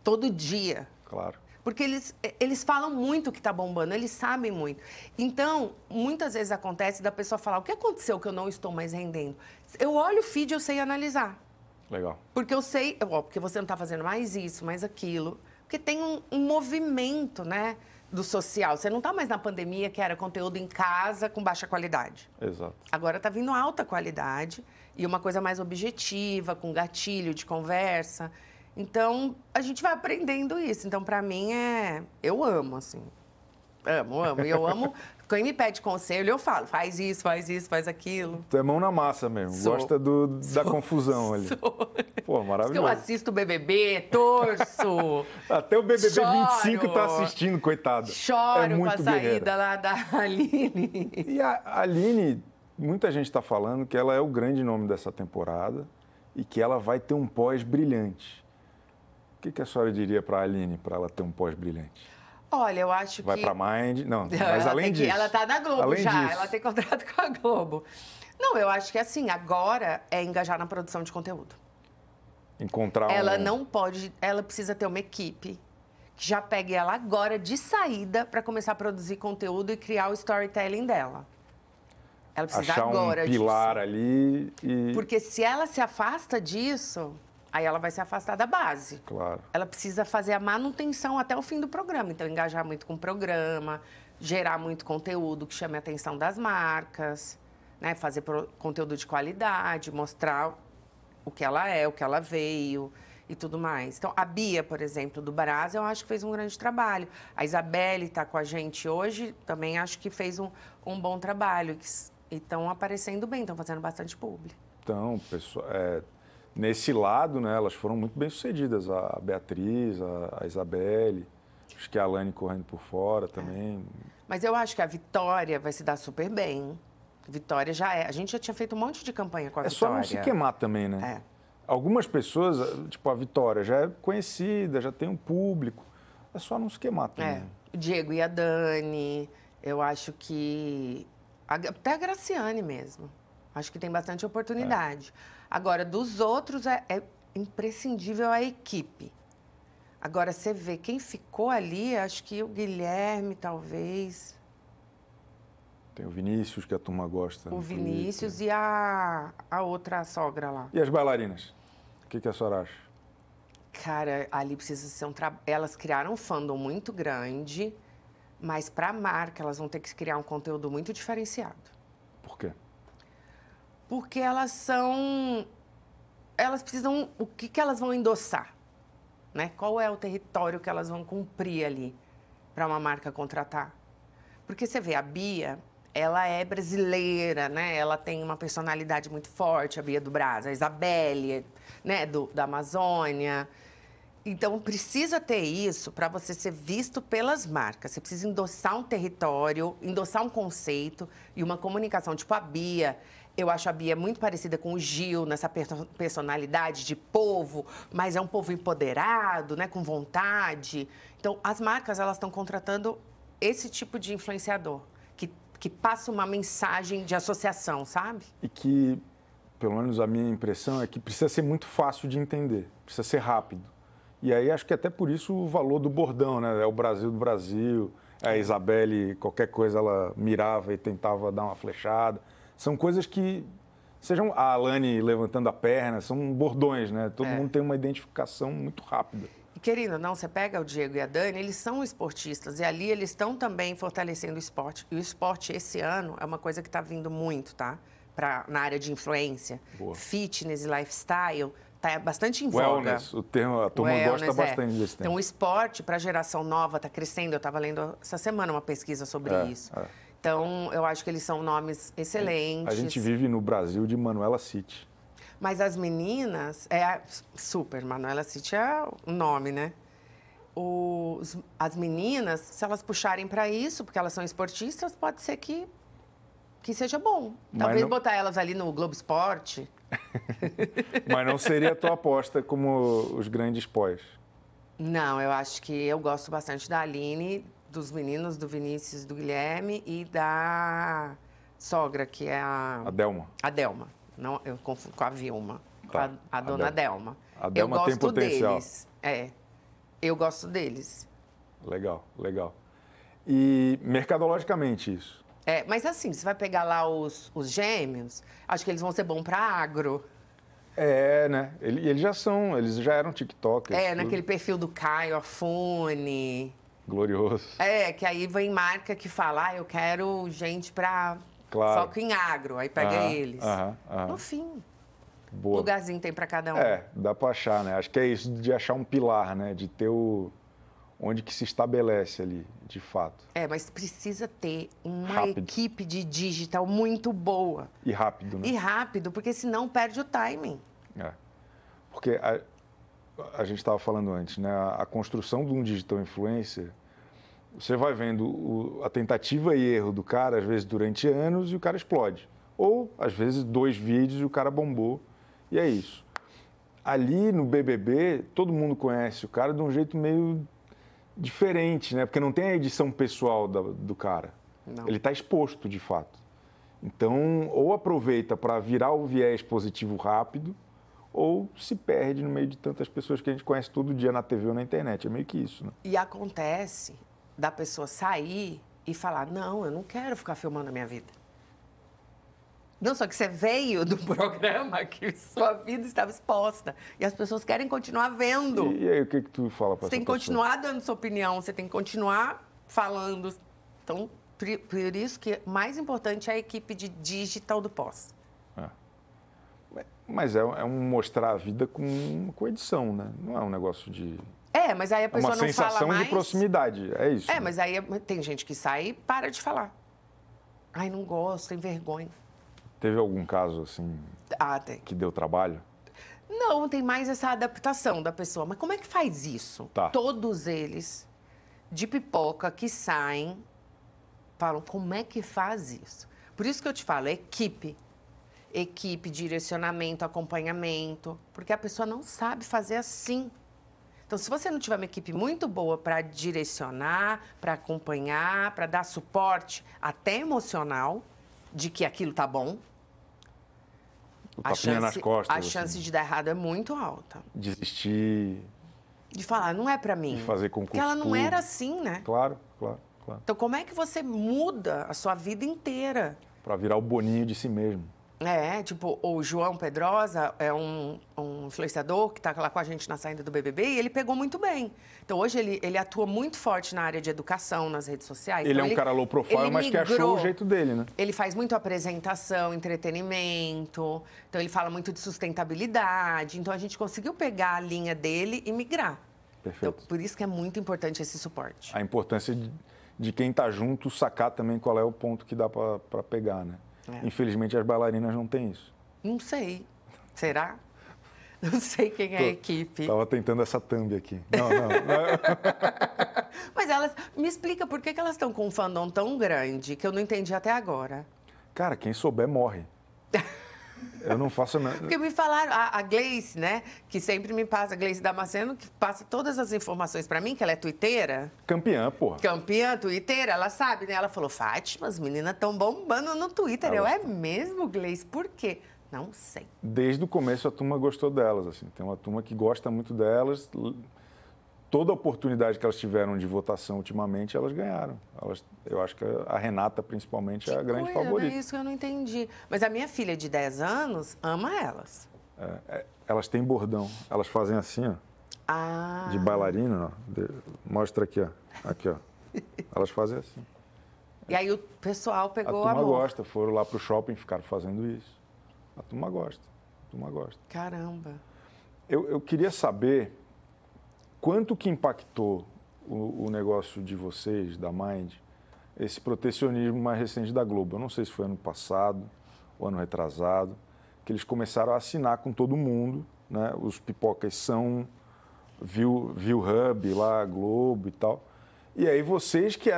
Todo dia. Claro. Porque eles falam muito o que está bombando, eles sabem muito. Então, muitas vezes acontece da pessoa falar, o que aconteceu que eu não estou mais rendendo? Eu olho o feed e eu sei analisar. Legal. Porque eu sei, porque você não está fazendo mais isso, mais aquilo. Porque tem um movimento, né, do social. Você não está mais na pandemia, que era conteúdo em casa com baixa qualidade. Exato. Agora está vindo alta qualidade e uma coisa mais objetiva, com gatilho de conversa. Então, a gente vai aprendendo isso. Então, para mim, eu amo, assim. Amo. E eu amo... Quem me pede conselho, eu falo, faz isso, faz aquilo. Tu é mão na massa mesmo. Sou. Gosta da confusão ali. Pô, maravilhoso. Eu assisto o BBB, torço. Até o BBB choro, 25 tá assistindo, coitado. Choro é muito com a saída guerreira. lá da Aline. E a Aline, muita gente está falando que ela é o grande nome dessa temporada e que ela vai ter um pós brilhante. O que a senhora diria para a Aline, para ela ter um pós brilhante? Olha, eu acho Vai que... para Mind? Não, mas além disso. Ela tá na Globo além já, disso, ela tem contrato com a Globo. Não, eu acho que assim, agora é engajar na produção de conteúdo. encontrar Ela não pode, ela precisa ter uma equipe que já pegue ela agora de saída para começar a produzir conteúdo e criar o storytelling dela. Ela precisa achar agora um pilar disso. ali e... Porque se ela se afasta disso, aí ela vai se afastar da base. Claro. Ela precisa fazer a manutenção até o fim do programa. Então, engajar muito com o programa, gerar muito conteúdo que chame a atenção das marcas, né? Fazer conteúdo de qualidade, mostrar o que ela é, o que ela veio e tudo mais. Então, a Bia, por exemplo, do Brás, eu acho que fez um grande trabalho. A Isabelle está com a gente hoje, também acho que fez um bom trabalho. E estão aparecendo bem, estão fazendo bastante publi. Então, pessoal, nesse lado, né, elas foram muito bem sucedidas. A Beatriz, a Isabelle, acho que a Alane correndo por fora também. Mas eu acho que a Vitória vai se dar super bem. Vitória já é. A gente já tinha feito um monte de campanha com a Vitória. É só não se queimar também, né? Algumas pessoas, tipo a Vitória, já é conhecida, já tem um público. É só não se queimar também. O Diego e a Dani, eu acho que... Até a Graciane mesmo. Acho que tem bastante oportunidade. Agora, dos outros, é imprescindível a equipe. Agora, você vê quem ficou ali, acho que o Guilherme, talvez. Tem o Vinícius, que a turma gosta. O Vinícius e a outra sogra lá. E as bailarinas? O que a senhora acha? Cara, ali precisa ser um trabalho. Elas criaram um fandom muito grande, mas para a marca elas vão ter que criar um conteúdo muito diferenciado. Por quê? Porque elas são... Elas precisam... O que elas vão endossar? Né? Qual é o território que elas vão cumprir ali para uma marca contratar? Porque você vê, a Bia, ela é brasileira, né? Ela tem uma personalidade muito forte, a Bia do Brás, a Isabelle, né? Da Amazônia. Então, precisa ter isso para você ser visto pelas marcas. Você precisa endossar um território, endossar um conceito e uma comunicação. Tipo a Bia. Eu acho a Bia muito parecida com o Gil, nessa personalidade de povo, mas é um povo empoderado, né? Com vontade. Então, as marcas, elas estão contratando esse tipo de influenciador, que passa uma mensagem de associação, sabe? E que, pelo menos a minha impressão, é que precisa ser muito fácil de entender, precisa ser rápido. E aí acho que até por isso o valor do bordão, né? É o Brasil do Brasil, a Isabelle, qualquer coisa ela mirava e tentava dar uma flechada. São coisas que... Sejam a Alane levantando a perna, são bordões, né? Todo mundo tem uma identificação muito rápida. E, querendo ou não, você pega o Diego e a Dani, eles são esportistas. E ali eles estão também fortalecendo o esporte. E o esporte, esse ano, é uma coisa que está vindo muito, tá? Na área de influência. Boa. Fitness e lifestyle está bastante em voga. Wellness, o termo, a turma gosta bastante desse termo. Então, o esporte para a geração nova está crescendo. Eu estava lendo essa semana uma pesquisa sobre isso. Então, eu acho que eles são nomes excelentes. A gente vive no Brasil de Manuela City. Mas as meninas... super, Manuela City é o nome, né? As meninas, se elas puxarem para isso, porque elas são esportistas, pode ser que seja bom. Talvez botar elas ali no Globo Esporte. Mas não seria a tua aposta como os grandes pós? Não, eu acho que eu gosto bastante da Aline, dos meninos, do Vinícius, do Guilherme e da sogra, que é a Delma. A Delma. Não, eu confundo com a Vilma. Tá. A dona Delma. A Delma tem potencial. Deles. Eu gosto deles. Legal, legal. E mercadologicamente isso? Mas assim, você vai pegar lá os gêmeos, acho que eles vão ser bons para agro. Né? Eles já eram tiktokers. Naquele perfil do Caio Afune. Glorioso. Que aí vem marca que fala, eu quero gente para foco em agro. Aí pega eles. No fim, boa. Lugarzinho tem para cada um. Dá para achar, né? Acho que é isso de achar um pilar, né? De ter onde que se estabelece ali, de fato. Mas precisa ter uma equipe de digital muito boa. E rápido, né? E rápido, porque senão perde o timing. Porque a gente estava falando antes, né? A construção de um digital influencer, você vai vendo a tentativa e erro do cara, às vezes durante anos, e o cara explode. Ou, às vezes, 2 vídeos e o cara bombou, e é isso. Ali no BBB, todo mundo conhece o cara de um jeito meio diferente, né? Porque não tem a edição pessoal do cara. Não. Ele está exposto, de fato. Então, ou aproveita para virar o viés positivo rápido, ou se perde no meio de tantas pessoas que a gente conhece todo dia na TV ou na internet. É meio que isso, né? E acontece da pessoa sair e falar, não, eu não quero ficar filmando a minha vida. Não, só que você veio do programa que sua vida estava exposta. E as pessoas querem continuar vendo. E aí, o que tu fala para essa pessoa? Você tem que continuar dando sua opinião, você tem que continuar falando. Então, por isso que o mais importante é a equipe de digital do pós. Mas é um mostrar a vida com edição, né? Não é um negócio de... mas aí a pessoa não fala mais... É uma sensação de proximidade, é isso. Né? Mas aí tem gente que sai e para de falar. Ai, não gosto, tem vergonha. Teve algum caso, assim, tem. que deu trabalho? Não, tem mais essa adaptação da pessoa. Mas como é que faz isso? Tá. Todos eles, de pipoca, que saem, falam, como é que faz isso? Por isso que eu te falo, equipe, direcionamento, acompanhamento, porque a pessoa não sabe fazer assim. Então, se você não tiver uma equipe muito boa para direcionar, para acompanhar, para dar suporte, até emocional, de que aquilo tá bom, a chance de dar errado é muito alta. Desistir. De falar, não é para mim. De fazer concurso. Porque ela não era assim, né? Claro. Então, como é que você muda a sua vida inteira? Para virar o Boninho de si mesmo. Tipo, o João Pedrosa é um influenciador que está lá com a gente na saída do BBB e ele pegou muito bem. Então, hoje ele atua muito forte na área de educação, nas redes sociais. Ele então, é um cara low profile, mas que achou o jeito dele, né? Ele faz muito apresentação, entretenimento, então ele fala muito de sustentabilidade. Então, a gente conseguiu pegar a linha dele e migrar. Perfeito. Então, por isso que é muito importante esse suporte. A importância de quem está junto sacar também qual é o ponto que dá para pegar, né? Infelizmente, as bailarinas não têm isso. Não sei. Será? Não sei quem é a equipe. Estava tentando essa thumb aqui. Não. Mas elas... Me explica por que elas estão com um fandom tão grande que eu não entendi até agora. Cara, quem souber morre. Eu não faço... Porque me falaram, a Gleice, né? Que sempre me passa, a Gleice Damasceno, que passa todas as informações pra mim, que ela é tuiteira. Campeã, porra. Campeã, tuiteira, ela sabe, né? Ela falou, Fátima, as meninas estão bombando no Twitter. É mesmo, Gleice? Por quê? Não sei. Desde o começo a turma gostou delas, assim. Tem uma turma que gosta muito delas. toda a oportunidade que elas tiveram de votação ultimamente, elas ganharam. Eu acho que a Renata, principalmente, é a grande favorita. É isso que eu não entendi. Mas a minha filha de 10 anos ama elas. Elas têm bordão. Elas fazem assim, ó. Ah. De bailarina, ó. Mostra aqui, ó. Aqui, ó. Elas fazem assim. E aí o pessoal pegou a turma amor. gosta. Foram lá pro shopping, ficaram fazendo isso. A turma gosta. Caramba. Eu queria saber quanto que impactou o negócio de vocês, da Mind, esse protecionismo mais recente da Globo. Eu não sei se foi ano passado ou ano retrasado, que eles começaram a assinar com todo mundo, né? Os pipocas são Viu Hub lá, Globo e tal. E aí vocês que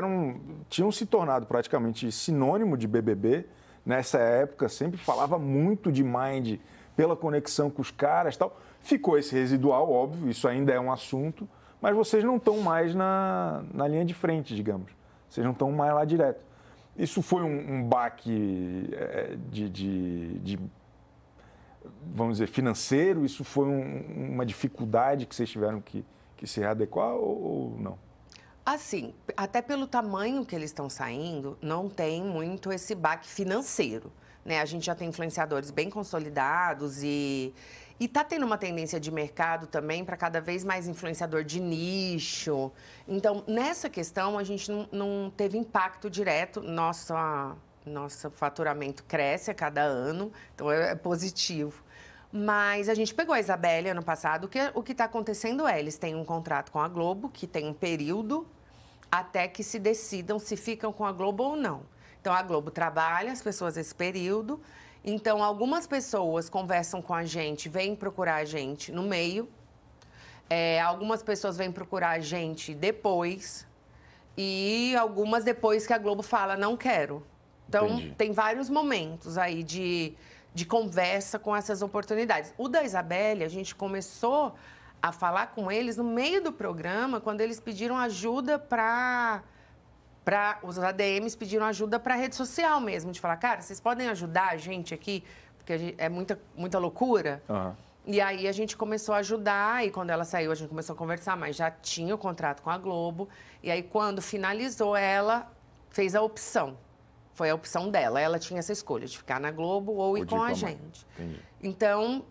tinham se tornado praticamente sinônimo de BBB, nessa época sempre falava muito de Mind pela conexão com os caras e tal. Ficou esse residual, óbvio, isso ainda é um assunto, mas vocês não estão mais na linha de frente, digamos. Vocês não estão mais lá direto. Isso foi um baque vamos dizer, financeiro? Isso foi uma dificuldade que vocês tiveram que se readequar ou não? Assim, até pelo tamanho que eles estão saindo, não tem muito esse baque financeiro, né? A gente já tem influenciadores bem consolidados e tá tendo uma tendência de mercado também para cada vez mais influenciador de nicho. Então, nessa questão, a gente não teve impacto direto. Nosso faturamento cresce a cada ano, então é positivo. Mas a gente pegou a Isabelle ano passado. O que está acontecendo eles têm um contrato com a Globo, que tem um período até que se decidam se ficam com a Globo ou não. Então, a Globo trabalha as pessoas esse período. Então, algumas pessoas conversam com a gente, vêm procurar a gente no meio. Algumas pessoas vêm procurar a gente depois. E algumas depois que a Globo fala, não quero. Então, Entendi. Tem vários momentos aí de conversa com essas oportunidades. O da Isabelle, a gente começou a falar com eles no meio do programa, quando eles pediram ajuda os ADMs pediram ajuda para a rede social mesmo, de falar, cara, vocês podem ajudar a gente aqui? Porque é muita loucura. Uhum. E aí a gente começou a ajudar, e quando ela saiu, a gente começou a conversar, mas já tinha o contrato com a Globo. E aí, quando finalizou, ela fez a opção. Foi a opção dela. Ela tinha essa escolha de ficar na Globo ou ir com a gente. Entendi. Então,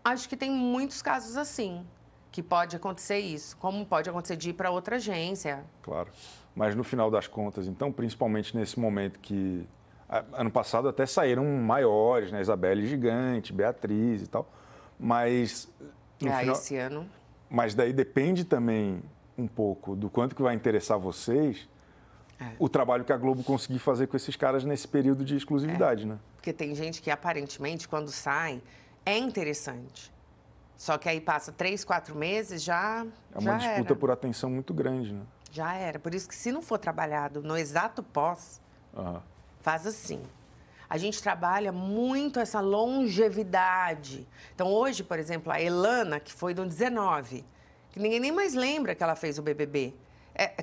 acho que tem muitos casos assim, que pode acontecer isso. Como pode acontecer de ir para outra agência. Claro. Mas no final das contas, então, principalmente nesse momento que... Ano passado até saíram maiores, né? Isabelle Gigante, Beatriz e tal. Mas... Esse ano... Mas daí depende também um pouco do quanto que vai interessar vocês o trabalho que a Globo conseguir fazer com esses caras nesse período de exclusividade, né? Porque tem gente que, aparentemente, quando sai, é interessante. Só que aí passa 3, 4 meses, já É uma disputa por atenção muito grande, né? Já era. Por isso que, se não for trabalhado no exato pós, faz assim. A gente trabalha muito essa longevidade. Então, hoje, por exemplo, a Elana, que foi do 19, que ninguém nem mais lembra que ela fez o BBB.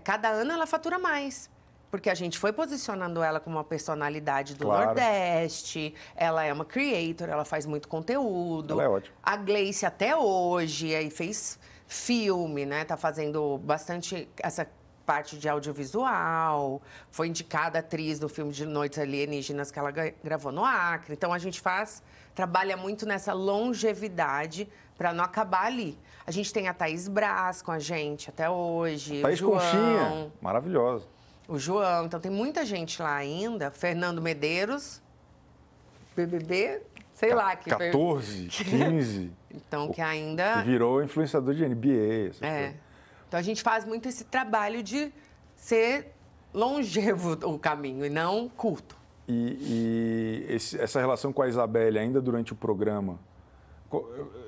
Cada ano ela fatura mais. Porque a gente foi posicionando ela como uma personalidade do Nordeste. Ela é uma creator, ela faz muito conteúdo. Ela é ótima. A Gleice até hoje, aí fez filme, né? Tá fazendo bastante essa parte de audiovisual. Foi indicada atriz do filme de Noites Alienígenas que ela gravou no Acre. Então, a gente trabalha muito nessa longevidade para não acabar ali. A gente tem a Thaís Braz com a gente até hoje. Thaís Conchinha, maravilhosa. O João, então tem muita gente lá ainda. Fernando Medeiros, BBB, sei lá. 14, 15. Então, que ainda... Que virou influenciador de NBA. Então, a gente faz muito esse trabalho de ser longevo o caminho e não curto. Essa relação com a Isabelle, ainda durante o programa,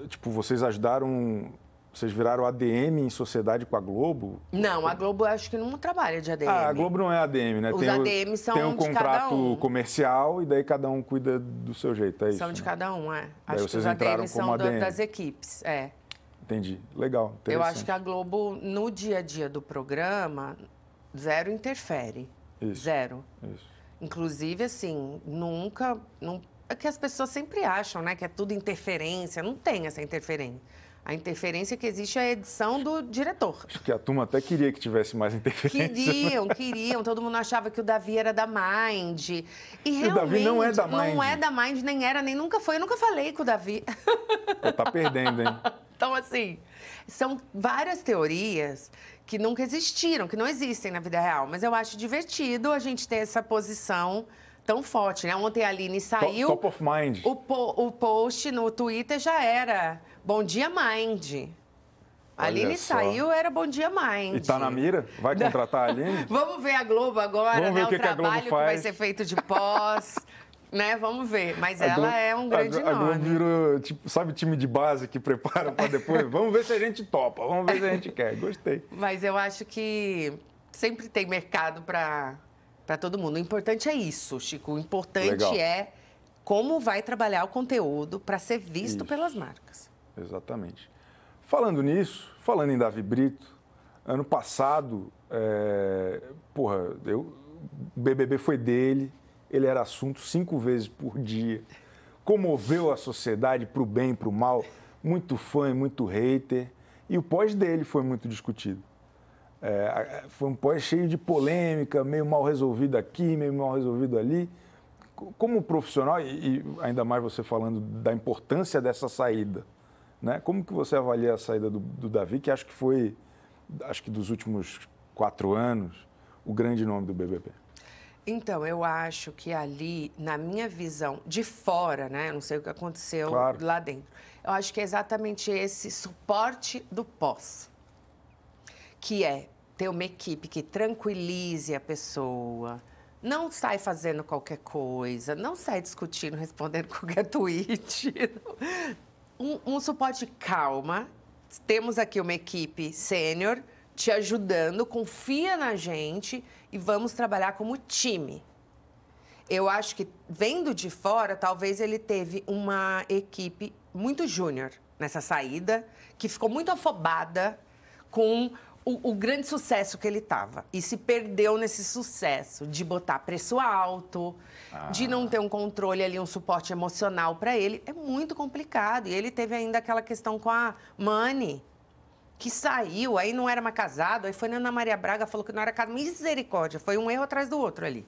tipo, vocês ajudaram... Vocês viraram ADM em sociedade com a Globo? Não, a Globo eu acho que não trabalha de ADM. A Globo não é ADM, né? Os ADM são tem um de cada contrato comercial e daí cada um cuida do seu jeito, é isso? São de cada um, Daí acho que os ADM são das equipes, Entendi. Legal, interessante. Eu acho que a Globo, no dia a dia do programa, zero interfere. Isso. Zero. Isso. Inclusive, assim, nunca... É que as pessoas sempre acham, né? Que é tudo interferência. Não tem essa interferência. A interferência que existe é a edição do diretor. Acho que a turma até queria que tivesse mais interferência. Queriam. Todo mundo achava que o Davi era da Mind. E realmente, o Davi não é da Mind. Não é da Mind, nem era, nem nunca foi. Eu nunca falei com o Davi. Pô, tá perdendo, hein? Então, assim, são várias teorias que nunca existiram, que não existem na vida real. Mas eu acho divertido a gente ter essa posição tão forte, né? Ontem a Aline saiu... Top of mind. O post no Twitter já era Bom Dia Mind. A Aline saiu, era Bom Dia Mind. E tá na mira? Vai contratar a Aline? Vamos ver a Globo agora, Vamos ver né? o trabalho que vai ser feito de pós, né? Vamos ver. Mas ela é um grande nome. A Globo virou, tipo, sabe, time de base que prepara para depois? Vamos ver se a gente topa, vamos ver se a gente quer. Gostei. Mas eu acho que sempre tem mercado para todo mundo. O importante é isso, Chico. O importante é como vai trabalhar o conteúdo para ser visto pelas marcas. Exatamente. Falando nisso, falando em Davi Brito, ano passado, o BBB foi dele, ele era assunto 5 vezes por dia, comoveu a sociedade para o bem e para o mal, muito fã e muito hater, e o pós dele foi muito discutido. Foi um pós cheio de polêmica, meio mal resolvido aqui, meio mal resolvido ali. Como profissional, e ainda mais você falando da importância dessa saída, né? Como que você avalia a saída do Davi, que acho que dos últimos 4 anos, o grande nome do BBB? Então, eu acho que ali, na minha visão, de fora, né? Eu não sei o que aconteceu lá dentro. Eu acho que é exatamente esse suporte do pós. Que é ter uma equipe que tranquilize a pessoa, não sai fazendo qualquer coisa, não sai discutindo, respondendo qualquer tweet. Um suporte calma. Temos aqui uma equipe sênior te ajudando, confia na gente e vamos trabalhar como time. Eu acho que, vendo de fora, talvez ele teve uma equipe muito júnior nessa saída, que ficou muito afobada com o grande sucesso que ele estava. E se perdeu nesse sucesso de botar preço alto, de não ter um controle ali, um suporte emocional para ele. É muito complicado. E ele teve ainda aquela questão com a Mani, que saiu, aí não era mais casado, aí foi na Ana Maria Braga, falou que não era casado. Misericórdia, foi um erro atrás do outro ali.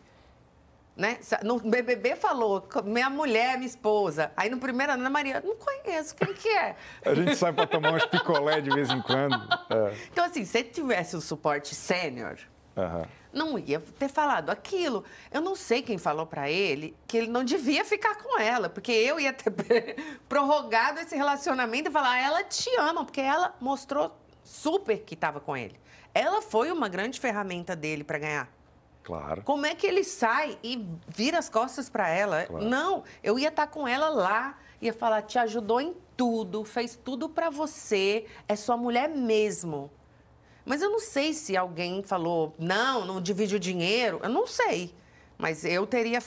Né? No BBB falou, minha mulher, minha esposa. Aí no primeiro, Ana Maria, não conheço, quem que é? A gente sai para tomar uns picolé de vez em quando. Então, assim, se ele tivesse um suporte sênior, não ia ter falado aquilo. Eu não sei quem falou para ele que ele não devia ficar com ela, porque eu ia ter prorrogado esse relacionamento e falar, ela te ama, porque ela mostrou super que estava com ele. Ela foi uma grande ferramenta dele para ganhar. Claro. Como é que ele sai e vira as costas para ela? Claro. Não, eu ia estar com ela lá, ia falar, te ajudou em tudo, fez tudo para você, é sua mulher mesmo. Mas eu não sei se alguém falou, não divide o dinheiro, eu não sei. Mas eu teria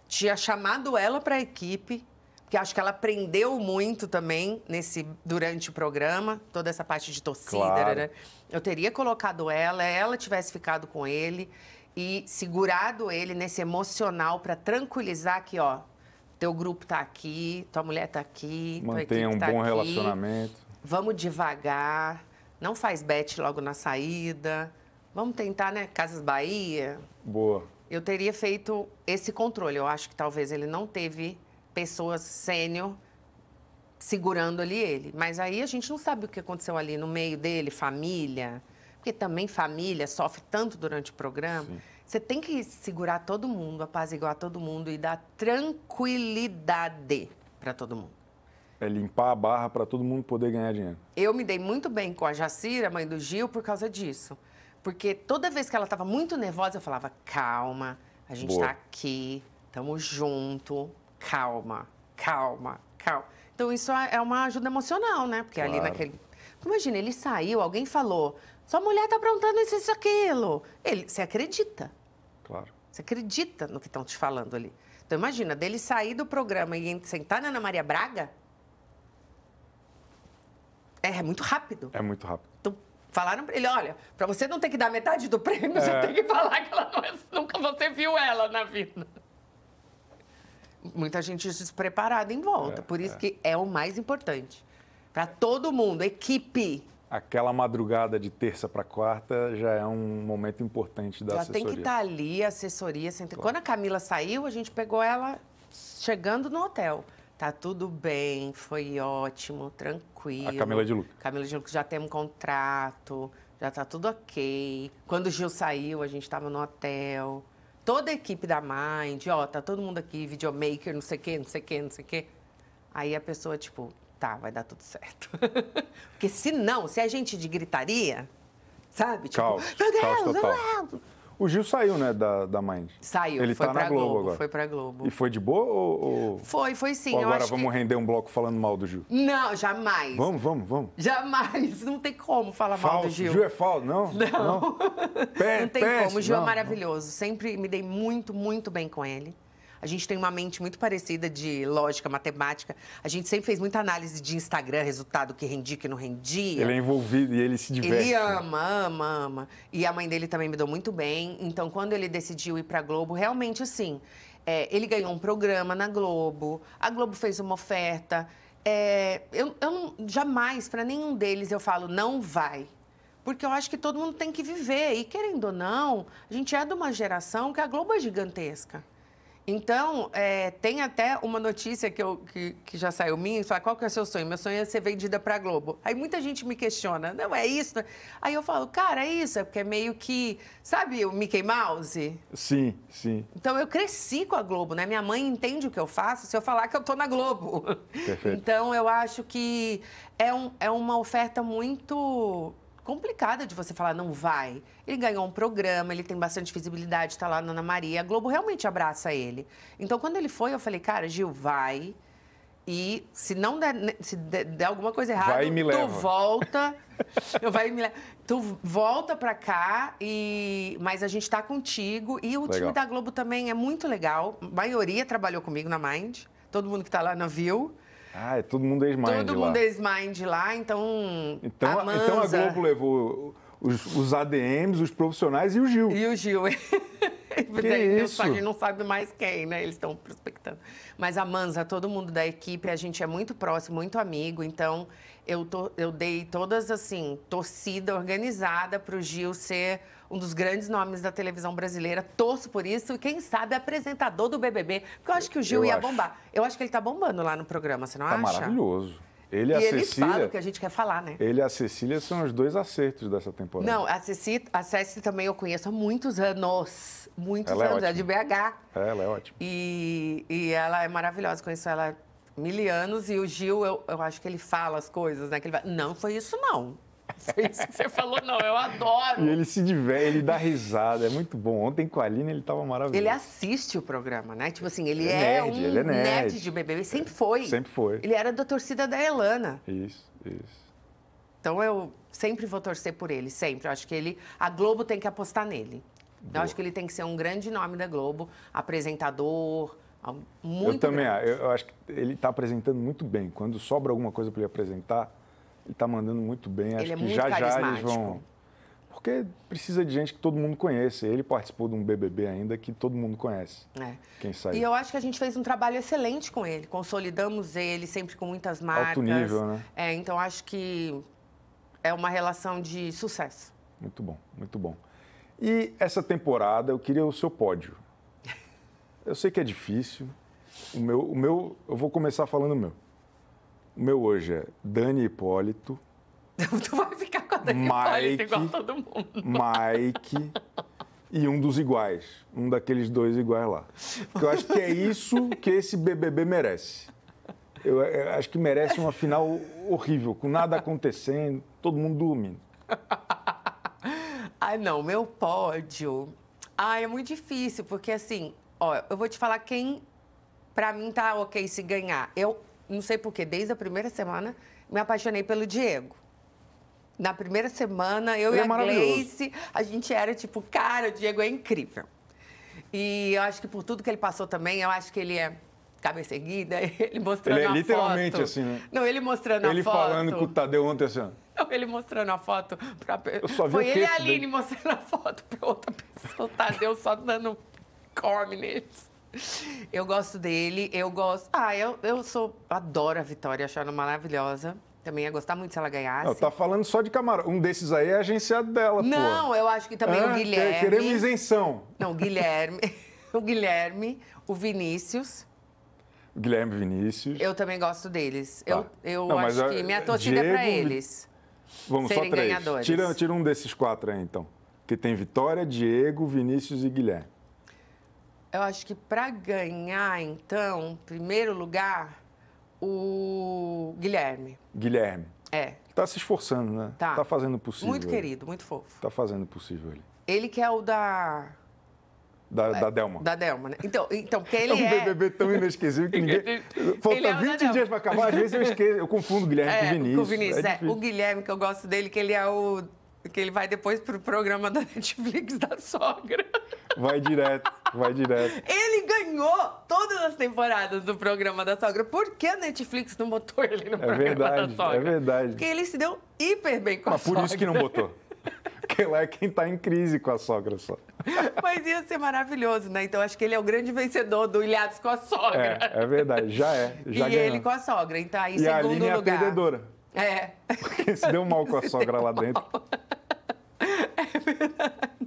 tinha chamado ela para a equipe, porque acho que ela aprendeu muito também durante o programa, toda essa parte de torcida. Claro. Né? Eu teria colocado ela tivesse ficado com ele e segurado ele nesse emocional para tranquilizar que, ó, teu grupo tá aqui, tua mulher tá aqui, mantenha um bom relacionamento. Vamos devagar, não faz bet logo na saída, vamos tentar, né, Casas Bahia. Boa. Eu teria feito esse controle, eu acho que talvez ele não teve pessoas sênior segurando ali ele. Mas aí a gente não sabe o que aconteceu ali no meio dele, família. Porque também família sofre tanto durante o programa. Sim. Você tem que segurar todo mundo, apaziguar todo mundo e dar tranquilidade para todo mundo. É limpar a barra para todo mundo poder ganhar dinheiro. Eu me dei muito bem com a Jacira, mãe do Gil, por causa disso. Porque toda vez que ela estava muito nervosa, eu falava, calma, a gente está aqui, estamos junto, calma. Então, isso é uma ajuda emocional, né? Porque ali naquele... Imagina, ele saiu, alguém falou, sua mulher está aprontando isso, aquilo. Você acredita. Claro. Você acredita no que estão te falando ali. Então, imagina, dele sair do programa e sentar na Ana Maria Braga, é muito rápido. É muito rápido. Então, falaram para ele, olha, para você não ter que dar metade do prêmio, você tem que falar que ela nunca você viu ela na vida. Muita gente despreparada em volta, por isso que é o mais importante. Para todo mundo, equipe. Aquela madrugada de terça para quarta já é um momento importante da já assessoria. Já tem que estar ali, a assessoria. Claro. Quando a Camila saiu, a gente pegou ela chegando no hotel. Tá tudo bem, foi ótimo, tranquilo. A Camila de Lucas. Camila de Lucas, já temos um contrato, já tá tudo ok. Quando o Gil saiu, a gente estava no hotel. Toda a equipe da Mind, ó, tá todo mundo aqui, videomaker, não sei o quê, não sei o quê, não sei o quê. Aí a pessoa, tipo, tá, vai dar tudo certo. Porque se não, se a gente de gritaria, sabe? Tipo, caos total. O Gil saiu, né, da Mind. Saiu, ele foi tá pra na Globo agora. Foi pra Globo. E foi de boa ou... Foi sim. Ou agora eu acho vamos render um bloco falando mal do Gil? Não, jamais. Vamos. Jamais. Não tem como falar mal do Gil. Gil é falso, não? Não tem como. O Gil é maravilhoso. Não. Sempre me dei muito, muito bem com ele. A gente tem uma mente muito parecida de lógica, matemática. A gente sempre fez muita análise de Instagram, resultado que rendia, que não rendia. Ele é envolvido e ele se diverte. Ele ama. E a mãe dele também me deu muito bem. Então, quando ele decidiu ir pra Globo, realmente, assim, ele ganhou um programa na Globo. A Globo fez uma oferta. Eu não, jamais, para nenhum deles, eu falo, não vai. Porque eu acho que todo mundo tem que viver. E, querendo ou não, a gente é de uma geração que a Globo é gigantesca. Então, tem até uma notícia que já saiu minha, fala, qual que é o seu sonho? Meu sonho é ser vendida para a Globo. Aí muita gente me questiona, não é isso? Aí eu falo, cara, é isso, porque é meio que, sabe o Mickey Mouse? Sim. Então, eu cresci com a Globo, né? Minha mãe entende o que eu faço se eu falar que eu tô na Globo. Perfeito. Então, eu acho que é uma oferta muito complicada de você falar, não vai. Ele ganhou um programa, ele tem bastante visibilidade, está lá na Ana Maria. A Globo realmente abraça ele. Então, quando ele foi, eu falei, cara, Gil, vai. E se não der alguma coisa errada, vai e me leva. Tu volta. Tu volta pra cá, mas a gente tá contigo. E o time da Globo também é muito legal. A maioria trabalhou comigo na Mind. Todo mundo que tá lá não viu. É todo mundo ex-Mind lá. Todo mundo ex-Mind lá, então a Globo levou os ADMs, os profissionais e o Gil. E o Gil. Isso? A gente não sabe mais quem, né? Eles estão prospectando. Mas a Manza, todo mundo da equipe, a gente é muito próximo, muito amigo. Então, eu dei todas, assim, torcida organizada para o Gil ser um dos grandes nomes da televisão brasileira. Torço por isso e, quem sabe, apresentador do BBB. Porque eu acho que o Gil ia bombar. Eu acho que ele tá bombando lá no programa, você não acha? Tá maravilhoso. Ele e a Cecília... eles falam o que a gente quer falar, né? Ele e a Cecília são os dois acertos dessa temporada. Não, a Ceci também eu conheço há muitos anos. Muitos ela anos, é de BH. Ela é ótima. E ela é maravilhosa, conheço ela há 1000 anos. E o Gil, eu acho que ele fala as coisas, né? Que ele vai, não, foi isso não. Foi isso que você falou, não, eu adoro. E ele se diverte, ele dá risada, é muito bom. Ontem com a Aline ele tava maravilhoso. Ele assiste o programa, né? Tipo assim, ele é nerd de BBB, sempre foi. Sempre foi. Ele era da torcida da Elana. Isso. Então eu sempre vou torcer por ele, sempre. Eu acho que a Globo tem que apostar nele. Boa. Eu acho que ele tem que ser um grande nome da Globo, apresentador, muito Eu também, grande. eu acho que ele está apresentando muito bem. Quando sobra alguma coisa para ele apresentar, ele está mandando muito bem. Ele acho é que muito já carismático. eles vão... Porque precisa de gente que todo mundo conhece. Ele participou de um BBB ainda que todo mundo conhece. Quem saiu. E eu acho que a gente fez um trabalho excelente com ele. Consolidamos ele, sempre com muitas marcas. Alto nível, né? Então acho que é uma relação de sucesso. Muito bom, muito bom. E essa temporada eu queria o seu pódio. Eu sei que é difícil. O meu, eu vou começar falando o meu. O meu hoje é Dani Hipólito. Tu vai ficar com a Dani Hipólito igual todo mundo. Mike e um dos iguais. Um daqueles dois iguais lá. Porque eu acho que é isso que esse BBB merece. Eu acho que merece uma final horrível, com nada acontecendo, todo mundo dormindo. Ai, não, meu pódio... é muito difícil, porque assim, eu vou te falar quem, pra mim, tá ok se ganhar. Eu não sei porquê, desde a primeira semana, me apaixonei pelo Diego. Na primeira semana, eu e a Gleice, a gente era tipo, cara, o Diego é incrível. E eu acho que por tudo que ele passou também, eu acho que ele é cabeça erguida, ele mostrando a foto. Ele é literalmente assim, né? Não, ele mostrando a foto. Ele falando com o Tadeu ontem assim, ó. Não, ele mostrando a foto pra... Eu só vi Foi ele e a dele. Aline mostrando a foto pra outra pessoa. O Tadeu só dando come neles. Eu gosto dele, eu gosto... eu adoro a Vitória, acho ela maravilhosa. Também ia gostar muito se ela ganhasse. Não, tá falando só de camarão. Um desses aí é agenciado dela, pô. Não, eu acho que também o Guilherme... Queremos isenção. Não, o Guilherme, o Vinícius. O Guilherme e Vinícius. Eu também gosto deles. Tá. Eu Não, acho que minha torcida é pra eles. Vamos, serem só 3. ganhadores. Tira um desses 4 aí, então. Que tem Vitória, Diego, Vinícius e Guilherme. Eu acho que pra ganhar, então, primeiro lugar, o Guilherme. Guilherme. É. Tá se esforçando, né? Tá fazendo o possível. Muito querido, muito fofo. Tá fazendo o possível ali. Ele que é o da Delma. Da Delma, né? Então porque ele é um BBB tão inesquecível que ninguém... Falta 20 dias para acabar, às vezes eu esqueço. Eu confundo o Guilherme com o Vinícius. Com o Vinícius, difícil. O Guilherme, que eu gosto dele, que ele é o... Que ele vai depois pro programa da Netflix da sogra. Vai direto. Ele ganhou todas as temporadas do programa da sogra. Por que a Netflix não botou ele no programa da sogra? É verdade. Porque ele se deu hiper bem com a sogra. Mas por isso que não botou. Porque lá é quem tá em crise com a sogra só. Mas ia ser maravilhoso, né? Então acho que ele é o grande vencedor do Ilhados com a sogra. É verdade. Já e ganhou. ele com a sogra. Então aí, e a segundo Aline lugar. é a perdedora. É. Porque se deu mal com a sogra lá dentro. É verdade.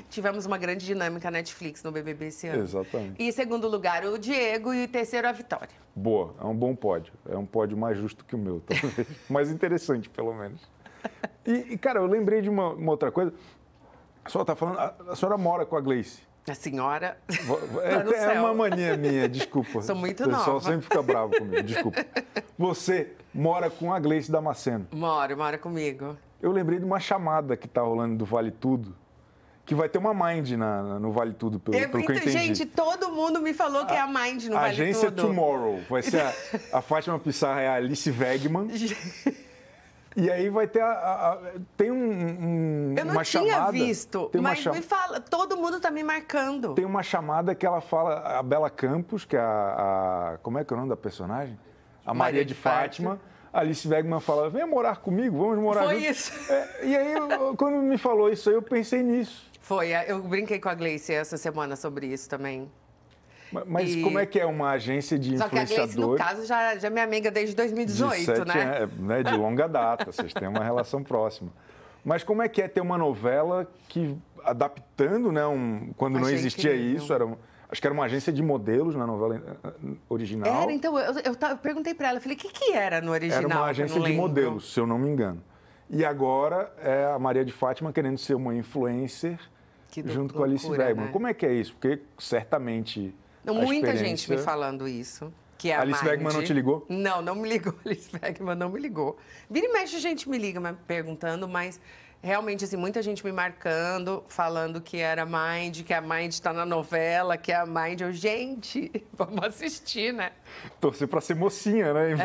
Tivemos uma grande dinâmica Netflix no BBB esse ano. Exatamente. E em segundo lugar, o Diego e em terceiro, a Vitória. Boa, é um bom pódio. É um pódio mais justo que o meu, talvez. Mais interessante, pelo menos. E, cara, eu lembrei de uma outra coisa. A senhora tá falando, a senhora mora com a Gleice. A senhora É uma mania minha, desculpa. Sou muito nova. O pessoal nova. sempre fica bravo comigo, desculpa. Você mora com a Gleice Damasceno. Mora comigo. Eu lembrei de uma chamada que tá rolando do Vale Tudo, que vai ter uma Mind no Vale Tudo, pelo que eu entendi. Gente, todo mundo me falou que é a Mind no Vale Tudo. A agência Tomorrow. Vai ser a Fátima Pissarra e a Alice Wegman. E aí vai ter tem uma chamada... Eu não tinha visto, mas me fala, todo mundo tá me marcando. Tem uma chamada que ela fala, a Bela Campos, que é como é que é o nome da personagem? A Maria de Fátima. A Alice Wegman fala, venha morar comigo, vamos morar Foi junto. isso. E aí, quando me falou isso aí, eu pensei nisso. Foi, eu brinquei com a Gleice essa semana sobre isso também. Mas como é que é uma agência de influenciadores? Só que a Gleice, no caso, já é minha amiga desde 2018, né? De longa data, vocês têm uma relação próxima. Mas como é que é ter uma novela que, adaptando, né, quando não existia isso, acho que era uma agência de modelos na novela original. Era, então, eu perguntei pra ela, falei, o que era no original? Era uma agência de modelos, se eu não me engano. E agora é a Maria de Fátima querendo ser uma influencer junto com a Alice Wegman. Né? Como é que é isso? Porque certamente... muita gente me falando isso. Que é a Alice Wegman não te ligou? Não me ligou. Alice Wegman não me ligou. Vira e mexe, a gente me liga me perguntando, mas realmente, assim, muita gente me marcando, falando que era Mind, que a Mind está na novela, que é a Mind. Gente, vamos assistir, né? Torcer para ser mocinha, né? Em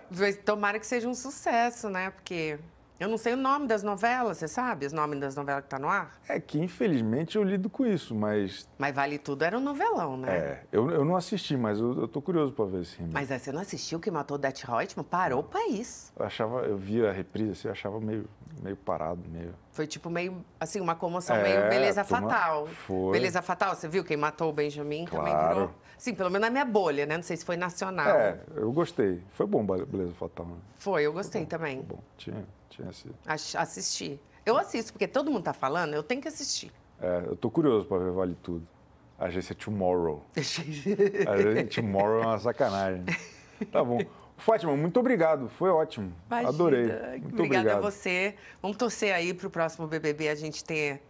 vez de... Tomara que seja um sucesso, né? Porque... Eu não sei o nome das novelas, você sabe? Os nomes das novelas que tá no ar? É que, infelizmente, eu lido com isso, mas... Mas Vale Tudo era um novelão, né? Eu não assisti, mas eu tô curioso para ver esse remake. Mas você não assistiu que matou o Det Reutemann? Parou o país. Eu via a reprise, assim, eu achava meio parado, meio... Foi tipo meio, assim, uma comoção meio Beleza Fatal. Foi. Beleza Fatal, você viu quem matou o Benjamin? Claro. Também virou... Sim, pelo menos na minha bolha, né? Não sei se foi nacional. Eu gostei. Foi bom Beleza Fatal, né? Foi, eu gostei também. Bom, tinha esse... Assisti. Eu assisto, porque todo mundo tá falando, eu tenho que assistir. Eu tô curioso para ver Vale Tudo. A agência Tomorrow. A agência Tomorrow é uma sacanagem. Tá bom. Fátima, muito obrigado. Foi ótimo. Imagina. Adorei. Muito Obrigada obrigado. a você. Vamos torcer aí pro próximo BBB a gente ter...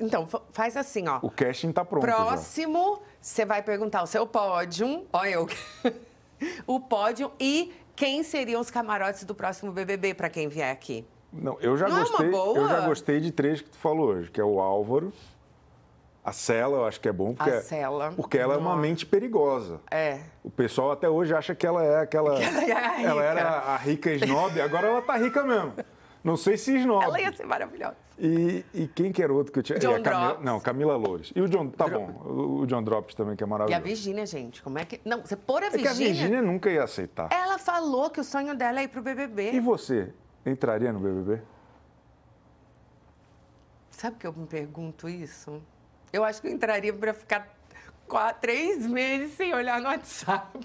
Então, faz assim, ó. O casting tá pronto. Próximo, você vai perguntar o seu pódio. Olha eu. O pódio e quem seriam os camarotes do próximo BBB para quem vier aqui. Não, eu já gostei de 3 que tu falou hoje, que é o Álvaro, a Cela, eu acho que é bom, porque ela é uma mente perigosa. O pessoal até hoje acha que ela é aquela... Ela era a rica snob, agora ela tá rica mesmo. Não sei se snob. Ela ia ser maravilhosa. E quem que era outro que eu tinha? John Drops. Não, Camila Loures. E o John... Tá bom. O John Drops também, que é maravilhoso. E a Virgínia, gente, como é que... Não, você pôr a Virgínia... É que a Virgínia nunca ia aceitar. Ela falou que o sonho dela é ir pro BBB. E você? Entraria no BBB? Sabe que eu me pergunto isso? Eu acho que eu entraria para ficar 3 meses sem olhar no WhatsApp.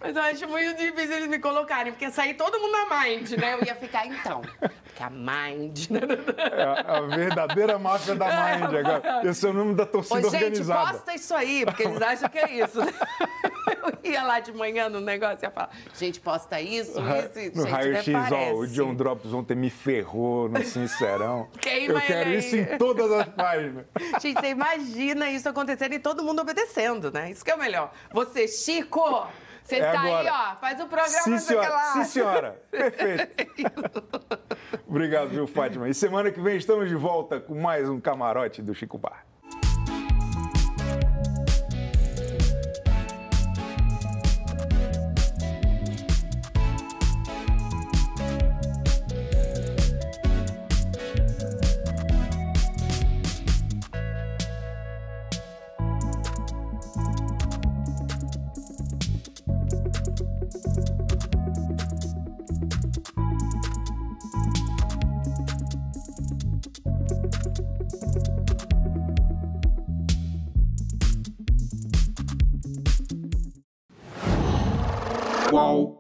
Mas eu acho muito difícil eles me colocarem, porque ia sair todo mundo na Mind, né? Eu ia ficar, então, porque a Mind... É a verdadeira máfia da Mind agora. Esse é o nome da torcida organizada. Gente, posta isso aí, porque eles acham que é isso. Eu ia lá de manhã no negócio e ia falar, gente, posta isso. No raio-x, o John Drops ontem me ferrou no Sincerão. Queima eu quero isso em todas as páginas. Gente, você imagina isso acontecendo e todo mundo obedecendo, né? Isso que é o melhor. Você, Chico, você tá agora. Aí, ó, faz o programa. Sim, senhora. Lá. Sim, senhora. Perfeito. Obrigado, viu, Fátima? E semana que vem estamos de volta com mais um Camarote do Chico Bar. Qual?